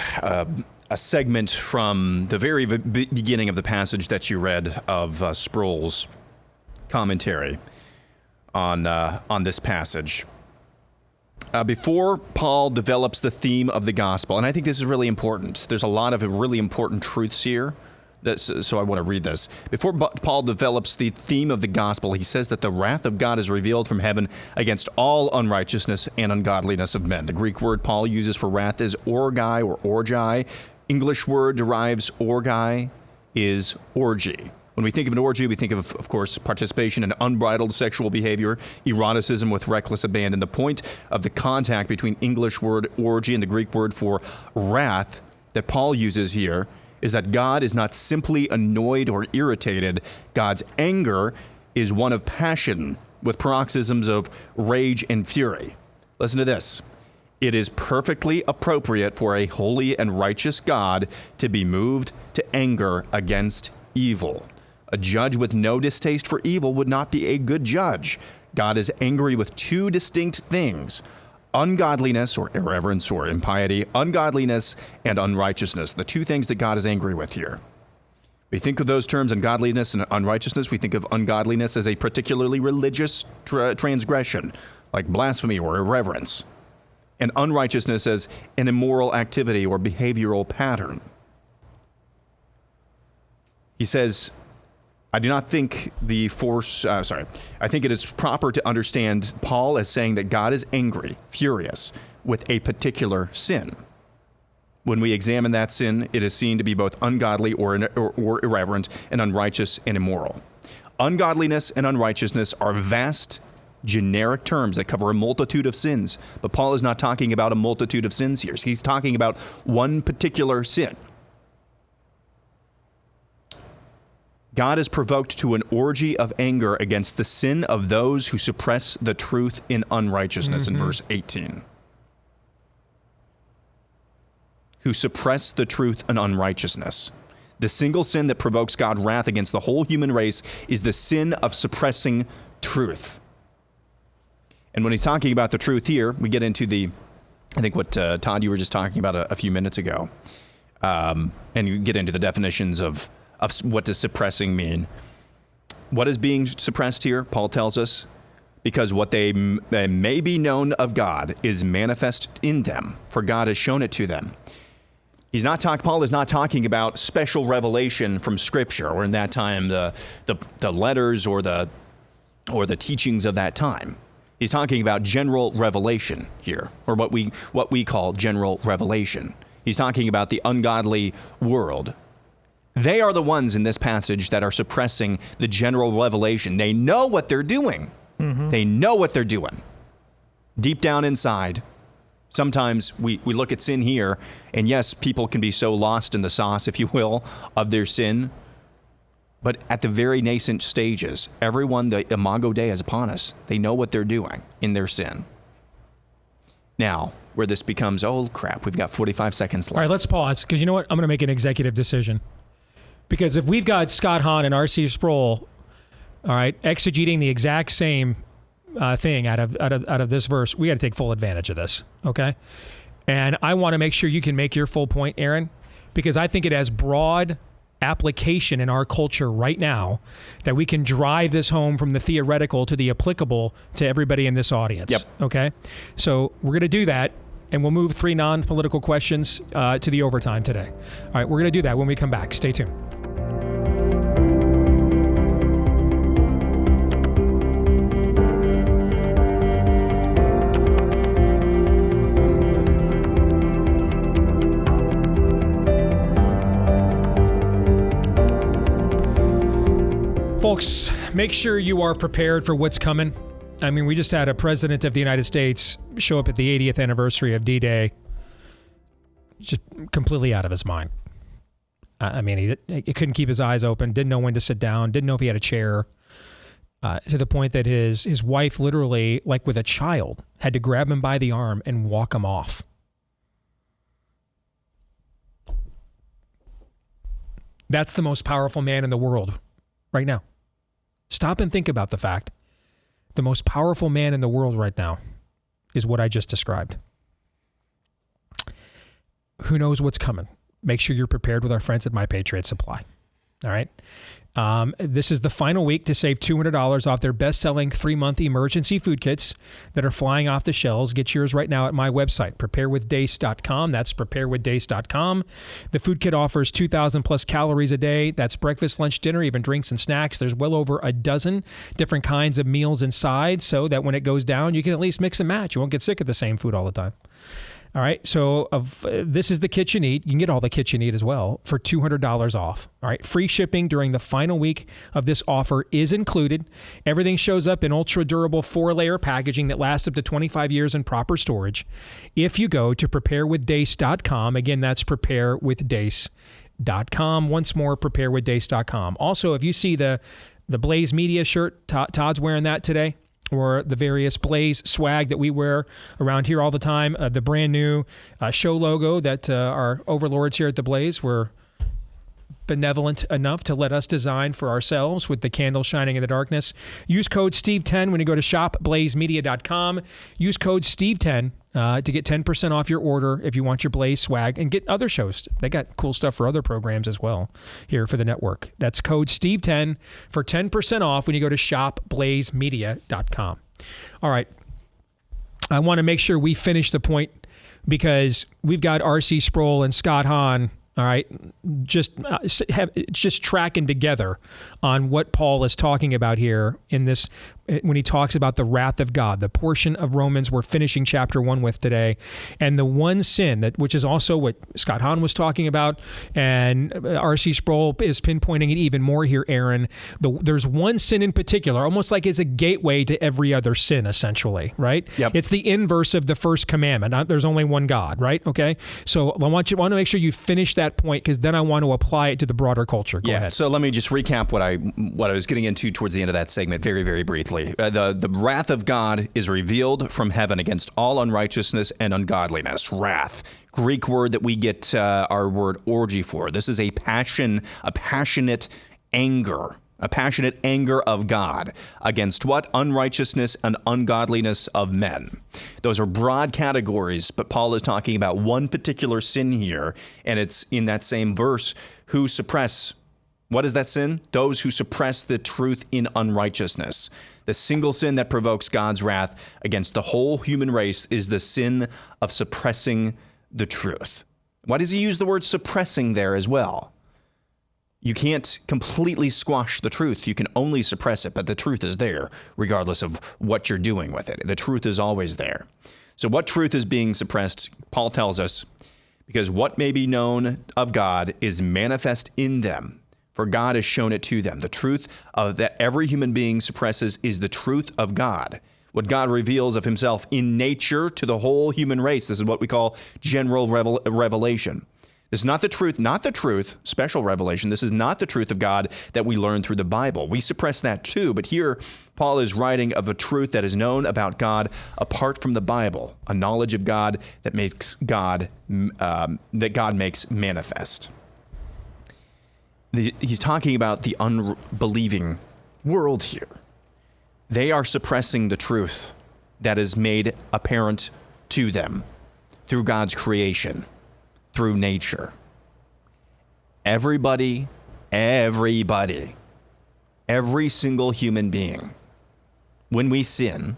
segment from the very beginning of the passage that you read of Sproul's commentary on this passage. Before Paul develops the theme of the gospel, and I think this is really important. There's a lot of really important truths here. So I want to read this. Before Paul develops the theme of the gospel, he says that the wrath of God is revealed from heaven against all unrighteousness and ungodliness of men. The Greek word Paul uses for wrath is orgai or orgi. English word derives orgai is orgy. When we think of an orgy, we think of course, participation in unbridled sexual behavior, eroticism with reckless abandon. The point of the contact between English word orgy and the Greek word for wrath that Paul uses here is that God is not simply annoyed or irritated. God's anger is one of passion with paroxysms of rage and fury. Listen to this. It is perfectly appropriate for a holy and righteous God to be moved to anger against evil. A judge with no distaste for evil would not be a good judge. God is angry with two distinct things: ungodliness or irreverence or impiety, ungodliness and unrighteousness. The two things that God is angry with here. We think of those terms, ungodliness and unrighteousness. We think of ungodliness as a particularly religious transgression, like blasphemy or irreverence, and unrighteousness as an immoral activity or behavioral pattern. He says, I think it is proper to understand Paul as saying that God is angry, furious, with a particular sin. When we examine that sin, it is seen to be both ungodly or irreverent and unrighteous and immoral. Ungodliness and unrighteousness are vast, generic terms that cover a multitude of sins. But Paul is not talking about a multitude of sins here. He's talking about one particular sin. God is provoked to an orgy of anger against the sin of those who suppress the truth in unrighteousness in verse 18. Who suppress the truth in unrighteousness. The single sin that provokes God's wrath against the whole human race is the sin of suppressing truth. And when he's talking about the truth here, we get into what Todd, you were just talking about a few minutes ago. And you get into the definitions of what does suppressing mean. What is being suppressed here, Paul tells us? Because what they may be known of God is manifest in them, for God has shown it to them. Paul is not talking about special revelation from Scripture, or in that time the letters or the teachings of that time. He's talking about general revelation here, or what we call general revelation. He's talking about the ungodly world. They are the ones in this passage that are suppressing the general revelation. They know what they're doing. Mm-hmm. They know what they're doing. Deep down inside, sometimes we look at sin here, and yes, people can be so lost in the sauce, if you will, of their sin. But at the very nascent stages, everyone, the Imago Dei is upon us. They know what they're doing in their sin. Now, where this becomes, oh crap, we've got 45 seconds left. All right, let's pause, because you know what? I'm going to make an executive decision. Because if we've got Scott Hahn and R.C. Sproul, all right, exegeting the exact same thing out of this verse, we got to take full advantage of this, okay? And I want to make sure you can make your full point, Aaron, because I think it has broad application in our culture right now that we can drive this home from the theoretical to the applicable to everybody in this audience. Yep. Okay? So we're going to do that, and we'll move 3 non-political questions to the overtime today. All right, we're going to do that when we come back. Stay tuned. Folks, make sure you are prepared for what's coming. I mean, we just had a president of the United States show up at the 80th anniversary of D-Day, just completely out of his mind. I mean, he couldn't keep his eyes open, didn't know when to sit down, didn't know if he had a chair, to the point that his wife literally, like with a child, had to grab him by the arm and walk him off. That's the most powerful man in the world right now. Stop and think about the fact the most powerful man in the world right now is what I just described. Who knows what's coming? Make sure you're prepared with our friends at My Patriot Supply. All right. This is the final week to save $200 off their best-selling 3-month emergency food kits that are flying off the shelves. Get yours right now at my website, preparewithdace.com. That's preparewithdace.com. The food kit offers 2,000 plus calories a day. That's breakfast, lunch, dinner, even drinks and snacks. There's well over a dozen different kinds of meals inside, so that when it goes down, you can at least mix and match. You won't get sick of the same food all the time. All right, so this is the kit you need. You can get all the kits you need as well for $200 off. All right, free shipping during the final week of this offer is included. Everything shows up in ultra-durable 4-layer packaging that lasts up to 25 years in proper storage. If you go to preparewithdace.com, again, that's preparewithdace.com. Once more, preparewithdace.com. Also, if you see the Blaze Media shirt, Todd's wearing that today, or the various Blaze swag that we wear around here all the time, the brand new show logo that our overlords here at the Blaze were benevolent enough to let us design for ourselves with the candle shining in the darkness. Use code STEVE10 when you go to shopblazemedia.com. Use code STEVE10 to get 10% off your order if you want your Blaze swag, and get other shows. They got cool stuff for other programs as well here for the network. That's code STEVE10 for 10% off when you go to shopblazemedia.com. All right. I want to make sure we finish the point because we've got R.C. Sproul and Scott Hahn, all right, just tracking together on what Paul is talking about here in this, when he talks about the wrath of God, the portion of Romans we're finishing chapter 1 with today, and the one sin that, which is also what Scott Hahn was talking about, and R.C. Sproul is pinpointing it even more here, Aaron. There's one sin in particular, almost like it's a gateway to every other sin, essentially, right? Yep. It's the inverse of the first commandment. There's only one God, right? Okay, so I want to make sure you finish that point, because then I want to apply it to the broader culture. Go ahead. So let me just recap what I was getting into towards the end of that segment very, very briefly. The wrath of God is revealed from heaven against all unrighteousness and ungodliness. Wrath, Greek word that we get our word orgy for. This is a passionate anger. A passionate anger of God against what? Unrighteousness and ungodliness of men. Those are broad categories, but Paul is talking about one particular sin here, and it's in that same verse, who suppress. What is that sin? Those who suppress the truth in unrighteousness. The single sin that provokes God's wrath against the whole human race is the sin of suppressing the truth. Why does he use the word suppressing there as well? You can't completely squash the truth. You can only suppress it, but the truth is there, regardless of what you're doing with it. The truth is always there. So what truth is being suppressed? Paul tells us, because what may be known of God is manifest in them, for God has shown it to them. The truth that every human being suppresses is the truth of God. What God reveals of himself in nature to the whole human race. This is what we call general revelation. This is not the truth, special revelation. This is not the truth of God that we learn through the Bible. We suppress that too, but here Paul is writing of a truth that is known about God apart from the Bible, a knowledge of God that God makes manifest. He's talking about the unbelieving world here. They are suppressing the truth that is made apparent to them through God's creation, through nature. Everybody, every single human being, when we sin,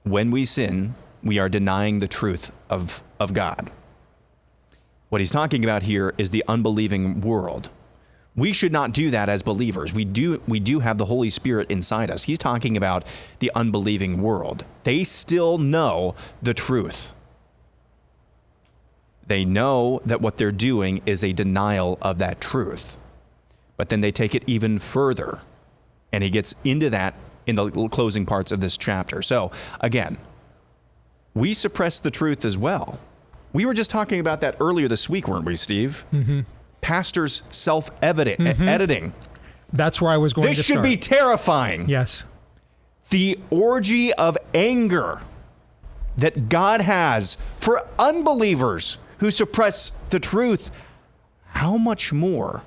we are denying the truth of God. What he's talking about here is the unbelieving world. We should not do that as believers. We do have the Holy Spirit inside us. He's talking about the unbelieving world. They still know the truth. They know that what they're doing is a denial of that truth. But then they take it even further. And he gets into that in the closing parts of this chapter. So, again, we suppress the truth as well. We were just talking about that earlier this week, weren't we, Steve? Mm-hmm. Pastors self-editing. That's where I was going to start. This should be terrifying. Yes. The orgy of anger that God has for unbelievers who suppress the truth. How much more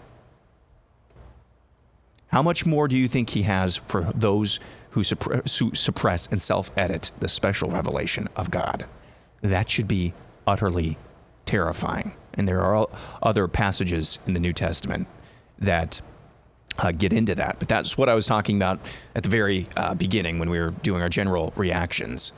do you think he has for those who suppress and self-edit the special revelation of God? That should be utterly terrifying. And there are other passages in the New Testament that get into that. But that's what I was talking about at the very beginning when we were doing our general reactions,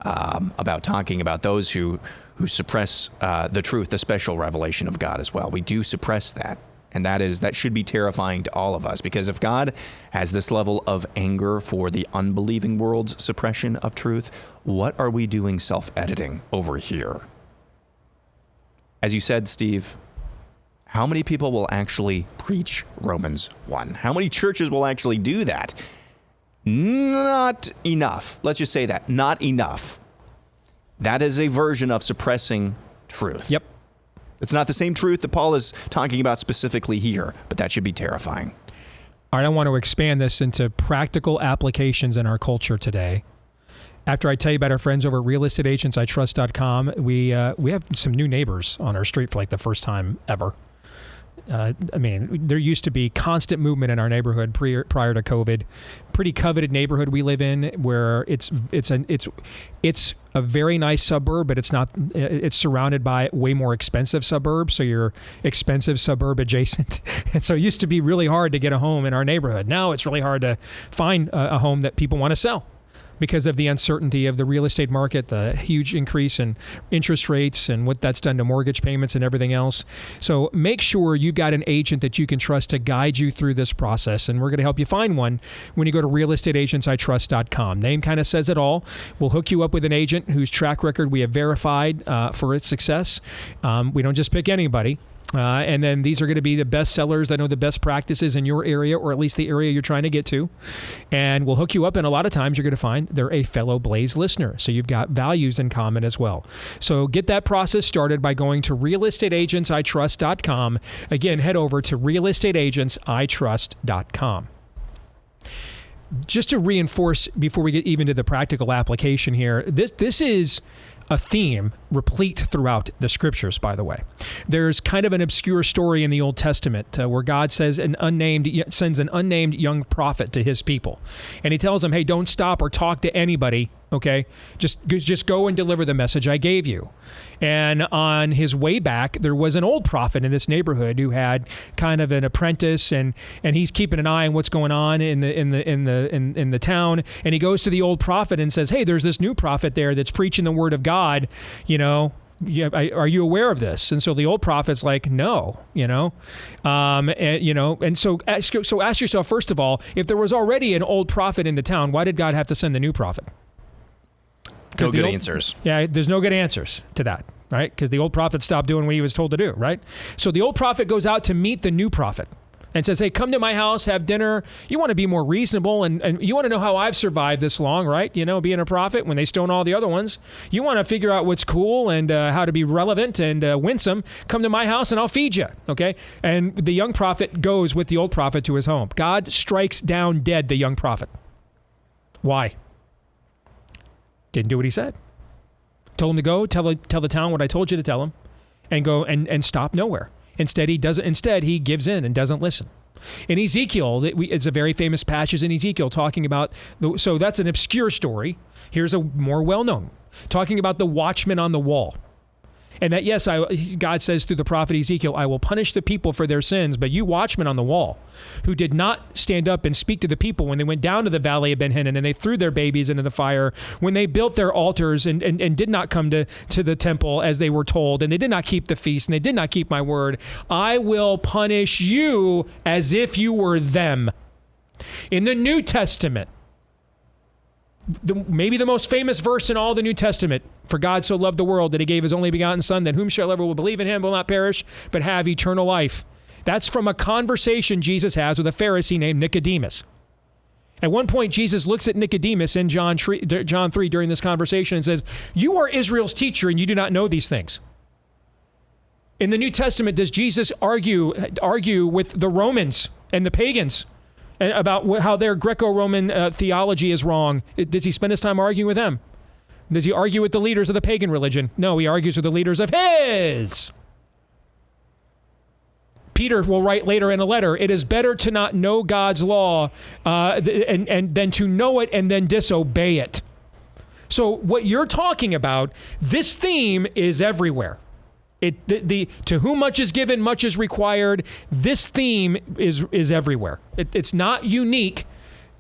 about talking about those who suppress the truth, the special revelation of God as well. We do suppress that. And that should be terrifying to all of us, because if God has this level of anger for the unbelieving world's suppression of truth, what are we doing self-editing over here? As you said, Steve, how many people will actually preach Romans 1? How many churches will actually do that? Not enough. Let's just say that. Not enough. That is a version of suppressing truth. Yep. It's not the same truth that Paul is talking about specifically here, but that should be terrifying. All right, I want to expand this into practical applications in our culture today. After I tell you about our friends over at realestateagentsitrust.com, we have some new neighbors on our street for like the first time ever. There used to be constant movement in our neighborhood prior to COVID. Pretty coveted neighborhood we live in, where it's a very nice suburb, but it's surrounded by way more expensive suburbs. So you're expensive suburb adjacent. And so it used to be really hard to get a home in our neighborhood. Now it's really hard to find a home that people want to sell, because of the uncertainty of the real estate market, the huge increase in interest rates and what that's done to mortgage payments and everything else. So make sure you've got an agent that you can trust to guide you through this process. And we're going to help you find one when you go to realestateagentsitrust.com. Name kind of says it all. We'll hook you up with an agent whose track record we have verified for its success. We don't just pick anybody. And then these are going to be the best sellers that know the best practices in your area, or at least the area you're trying to get to. And we'll hook you up. And a lot of times you're going to find they're a fellow Blaze listener. So you've got values in common as well. So get that process started by going to realestateagentsitrust.com. Again, head over to realestateagentsitrust.com. Just to reinforce before we get even to the practical application here, this is a theme replete throughout the scriptures, by the way. There's kind of an obscure story in the Old Testament where God sends an unnamed young prophet to his people. And he tells them, hey, don't stop or talk to anybody, okay? Just go and deliver the message I gave you. And on his way back, there was an old prophet in this neighborhood who had kind of an apprentice, and he's keeping an eye on what's going on in the town. And he goes to the old prophet and says, hey, there's this new prophet there that's preaching the word of God. Are you aware of this? And so the old prophet's like, no, and so ask yourself, first of all, if there was already an old prophet in the town, why did God have to send the new prophet? No good answers. Yeah, there's no good answers to that, right? Because the old prophet stopped doing what he was told to do, right? So the old prophet goes out to meet the new prophet and says, hey, come to my house, have dinner. You want to be more reasonable, and you want to know how I've survived this long, right? Being a prophet when they stone all the other ones. You want to figure out what's cool and how to be relevant and winsome. Come to my house and I'll feed you, okay? And the young prophet goes with the old prophet to his home. God strikes down dead the young prophet. Why? Didn't do what he said. Told him to go, tell the town what I told you to tell him, and go and stop nowhere. Instead, he doesn't. Instead, he gives in and doesn't listen. In Ezekiel, it's a very famous passage in Ezekiel talking about, so that's an obscure story. Here's a more well-known, talking about the watchman on the wall. And that, yes, God says through the prophet Ezekiel, I will punish the people for their sins, but you watchmen on the wall who did not stand up and speak to the people when they went down to the valley of Ben Hinnom and they threw their babies into the fire, when they built their altars and did not come to the temple as they were told, and they did not keep the feast and they did not keep my word, I will punish you as if you were them. In the New Testament, maybe the most famous verse in all the New Testament, for God so loved the world that he gave his only begotten son, that whomsoever will believe in him will not perish, but have eternal life. That's from a conversation Jesus has with a Pharisee named Nicodemus. At one point, Jesus looks at Nicodemus in John 3 during this conversation and says, you are Israel's teacher and you do not know these things. In the New Testament, does Jesus argue with the Romans and the pagans about how their Greco-Roman theology is wrong? Does he spend his time arguing with them? Does he argue with the leaders of the pagan religion? No, he argues with the leaders of his. Peter will write later in a letter, it is better to not know God's law and than to know it and then disobey it. So what you're talking about, this theme is everywhere. To whom much is given, much is required. This theme is everywhere. It's not unique.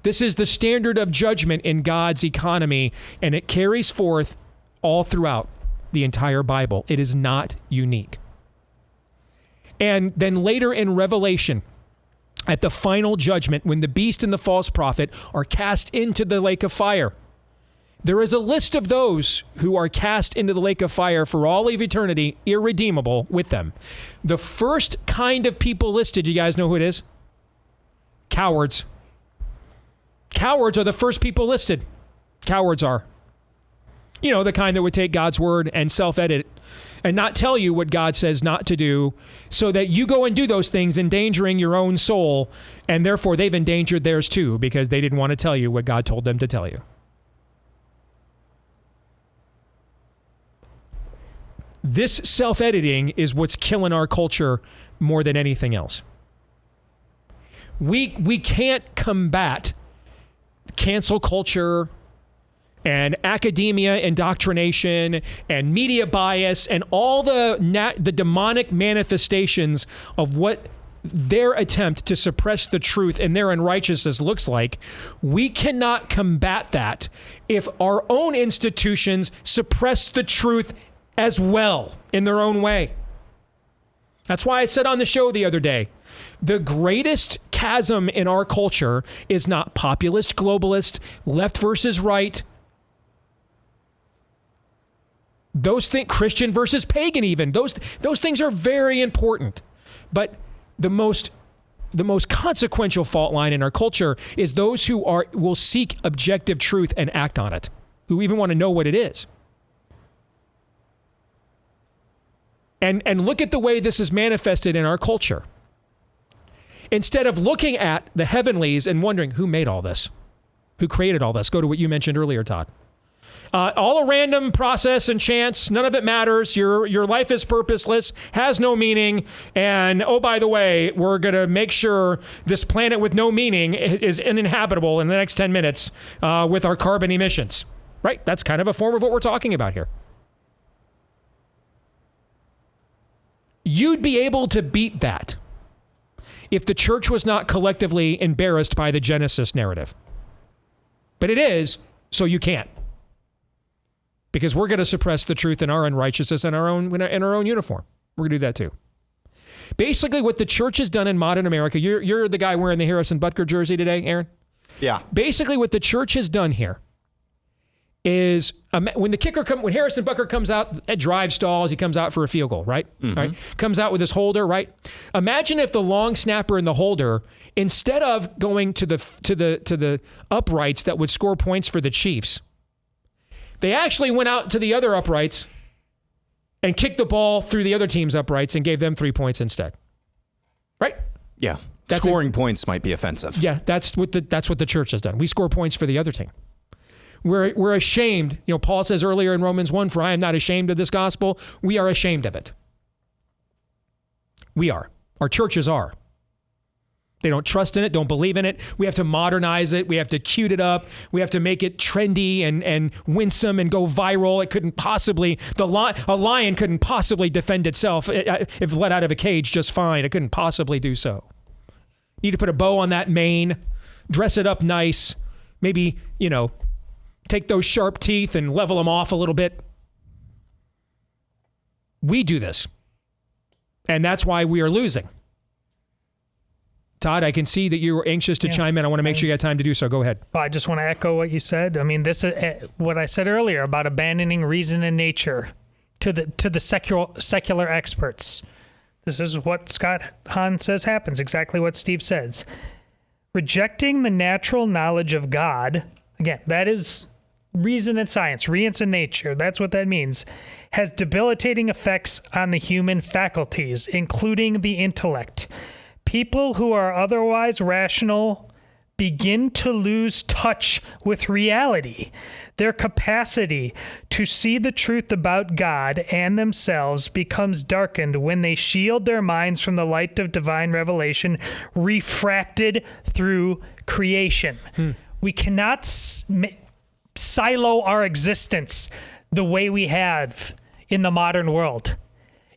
This is the standard of judgment in God's economy, and it carries forth all throughout the entire Bible. It is not unique. And then later in Revelation, at the final judgment, when the beast and the false prophet are cast into the lake of fire, there is a list of those who are cast into the lake of fire for all of eternity, irredeemable with them. The first kind of people listed, you guys know who it is? Cowards. Cowards are the first people listed. Cowards are. You know, the kind that would take God's word and self-edit and not tell you what God says not to do, so that you go and do those things, endangering your own soul, and therefore they've endangered theirs too, because they didn't want to tell you what God told them to tell you. This self-editing is what's killing our culture more than anything else. We can't combat cancel culture and academia indoctrination and media bias and all the demonic manifestations of what their attempt to suppress the truth and their unrighteousness looks like. We cannot combat that if our own institutions suppress the truth as well in their own way. That's why I said on the show the other day, the greatest chasm in our culture is not populist, globalist, left versus right. Those things, Christian versus pagan even, those things are very important. But the most consequential fault line in our culture is those who will seek objective truth and act on it, who even want to know what it is. And look at the way this is manifested in our culture. Instead of looking at the heavenlies and wondering who made all this, who created all this, go to what you mentioned earlier, Todd. All a random process and chance, none of it matters. Your life is purposeless, has no meaning. And oh, by the way, we're going to make sure this planet with no meaning is uninhabitable in the next 10 minutes with our carbon emissions. Right? That's kind of a form of what we're talking about here. You'd be able to beat that if the church was not collectively embarrassed by the Genesis narrative. But it is, so you can't. Because we're going to suppress the truth in our unrighteousness in our own uniform. We're going to do that too. Basically, what the church has done in modern America, you're the guy wearing the Harrison Butker jersey today, Aaron? Yeah. Basically, what the church has done here is when Harrison Butker comes out at drive stalls, he comes out for a field goal, right? Mm-hmm. Right? Comes out with his holder, right? Imagine if the long snapper and the holder, instead of going to the uprights that would score points for the Chiefs, they actually went out to the other uprights and kicked the ball through the other team's uprights and gave them 3 points instead. Right? Yeah. Scoring points might be offensive. Yeah, that's what the church has done. We score points for the other team. We're ashamed. You know, Paul says earlier in Romans 1, "For I am not ashamed of this gospel." We are ashamed of it. We are. Our churches are. They don't trust in it, don't believe in it. We have to modernize it. We have to cute it up. We have to make it trendy and winsome and go viral. It couldn't possibly, a lion couldn't possibly defend itself if let out of a cage just fine. It couldn't possibly do so. You need to put a bow on that mane, dress it up nice, maybe, take those sharp teeth and level them off a little bit. We do this. And that's why we are losing. Todd, I can see that you were anxious to chime in. I want to make sure you got time to do so. Go ahead. Well, I just want to echo what you said. I mean, this is what I said earlier about abandoning reason and nature to the secular experts. This is what Scott Hahn says happens, exactly what Steve says. Rejecting the natural knowledge of God, again, that is reason and science, reason and nature, that's what that means, has debilitating effects on the human faculties, including the intellect. People who are otherwise rational begin to lose touch with reality. Their capacity to see the truth about God and themselves becomes darkened when they shield their minds from the light of divine revelation refracted through creation. We cannot silo our existence the way we have in the modern world.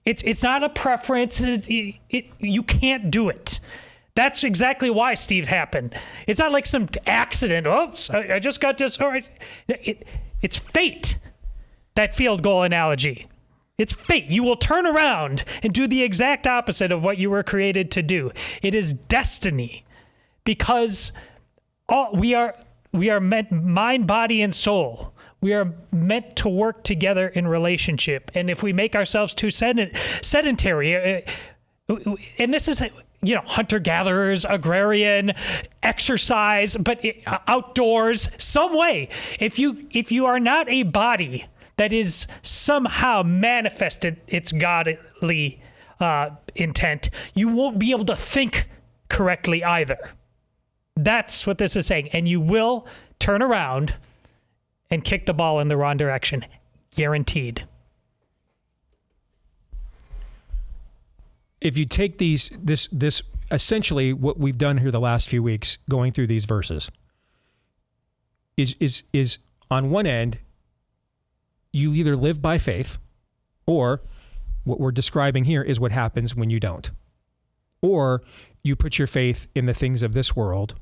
It's not a preference. You can't do it. That's exactly why Steve happened. It's not like some accident. Oops, I just got this. All right. It's fate, that field goal analogy. It's fate. You will turn around and do the exact opposite of what you were created to do. It is destiny, because we are meant, mind, body, and soul. We are meant to work together in relationship. And if we make ourselves too sedentary, and this is, hunter-gatherers, agrarian, exercise, but outdoors, some way. If you are not a body that is somehow manifested its godly intent, you won't be able to think correctly either. That's what this is saying. And you will turn around and kick the ball in the wrong direction. Guaranteed. If you take this essentially what we've done here the last few weeks, going through these verses, is on one end, you either live by faith, or what we're describing here is what happens when you don't. Or you put your faith in the things of this world,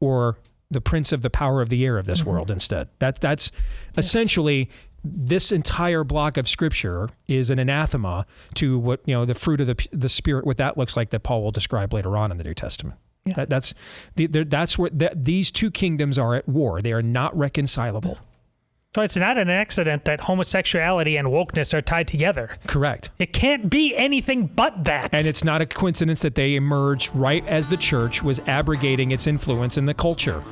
or the prince of the power of the air of this world instead. That's essentially, this entire block of scripture is an anathema to what, the fruit of the Spirit, what that looks like, that Paul will describe later on in the New Testament. Yeah. That's where these two kingdoms are at war. They are not reconcilable. So it's not an accident that homosexuality and wokeness are tied together. Correct. It can't be anything but that. And it's not a coincidence that they emerged right as the church was abrogating its influence in the culture,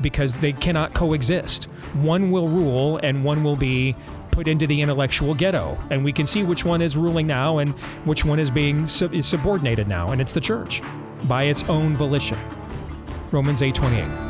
because they cannot coexist. One will rule and one will be put into the intellectual ghetto. And we can see which one is ruling now and which one is being subordinated now. And it's the church by its own volition. Romans 8:28.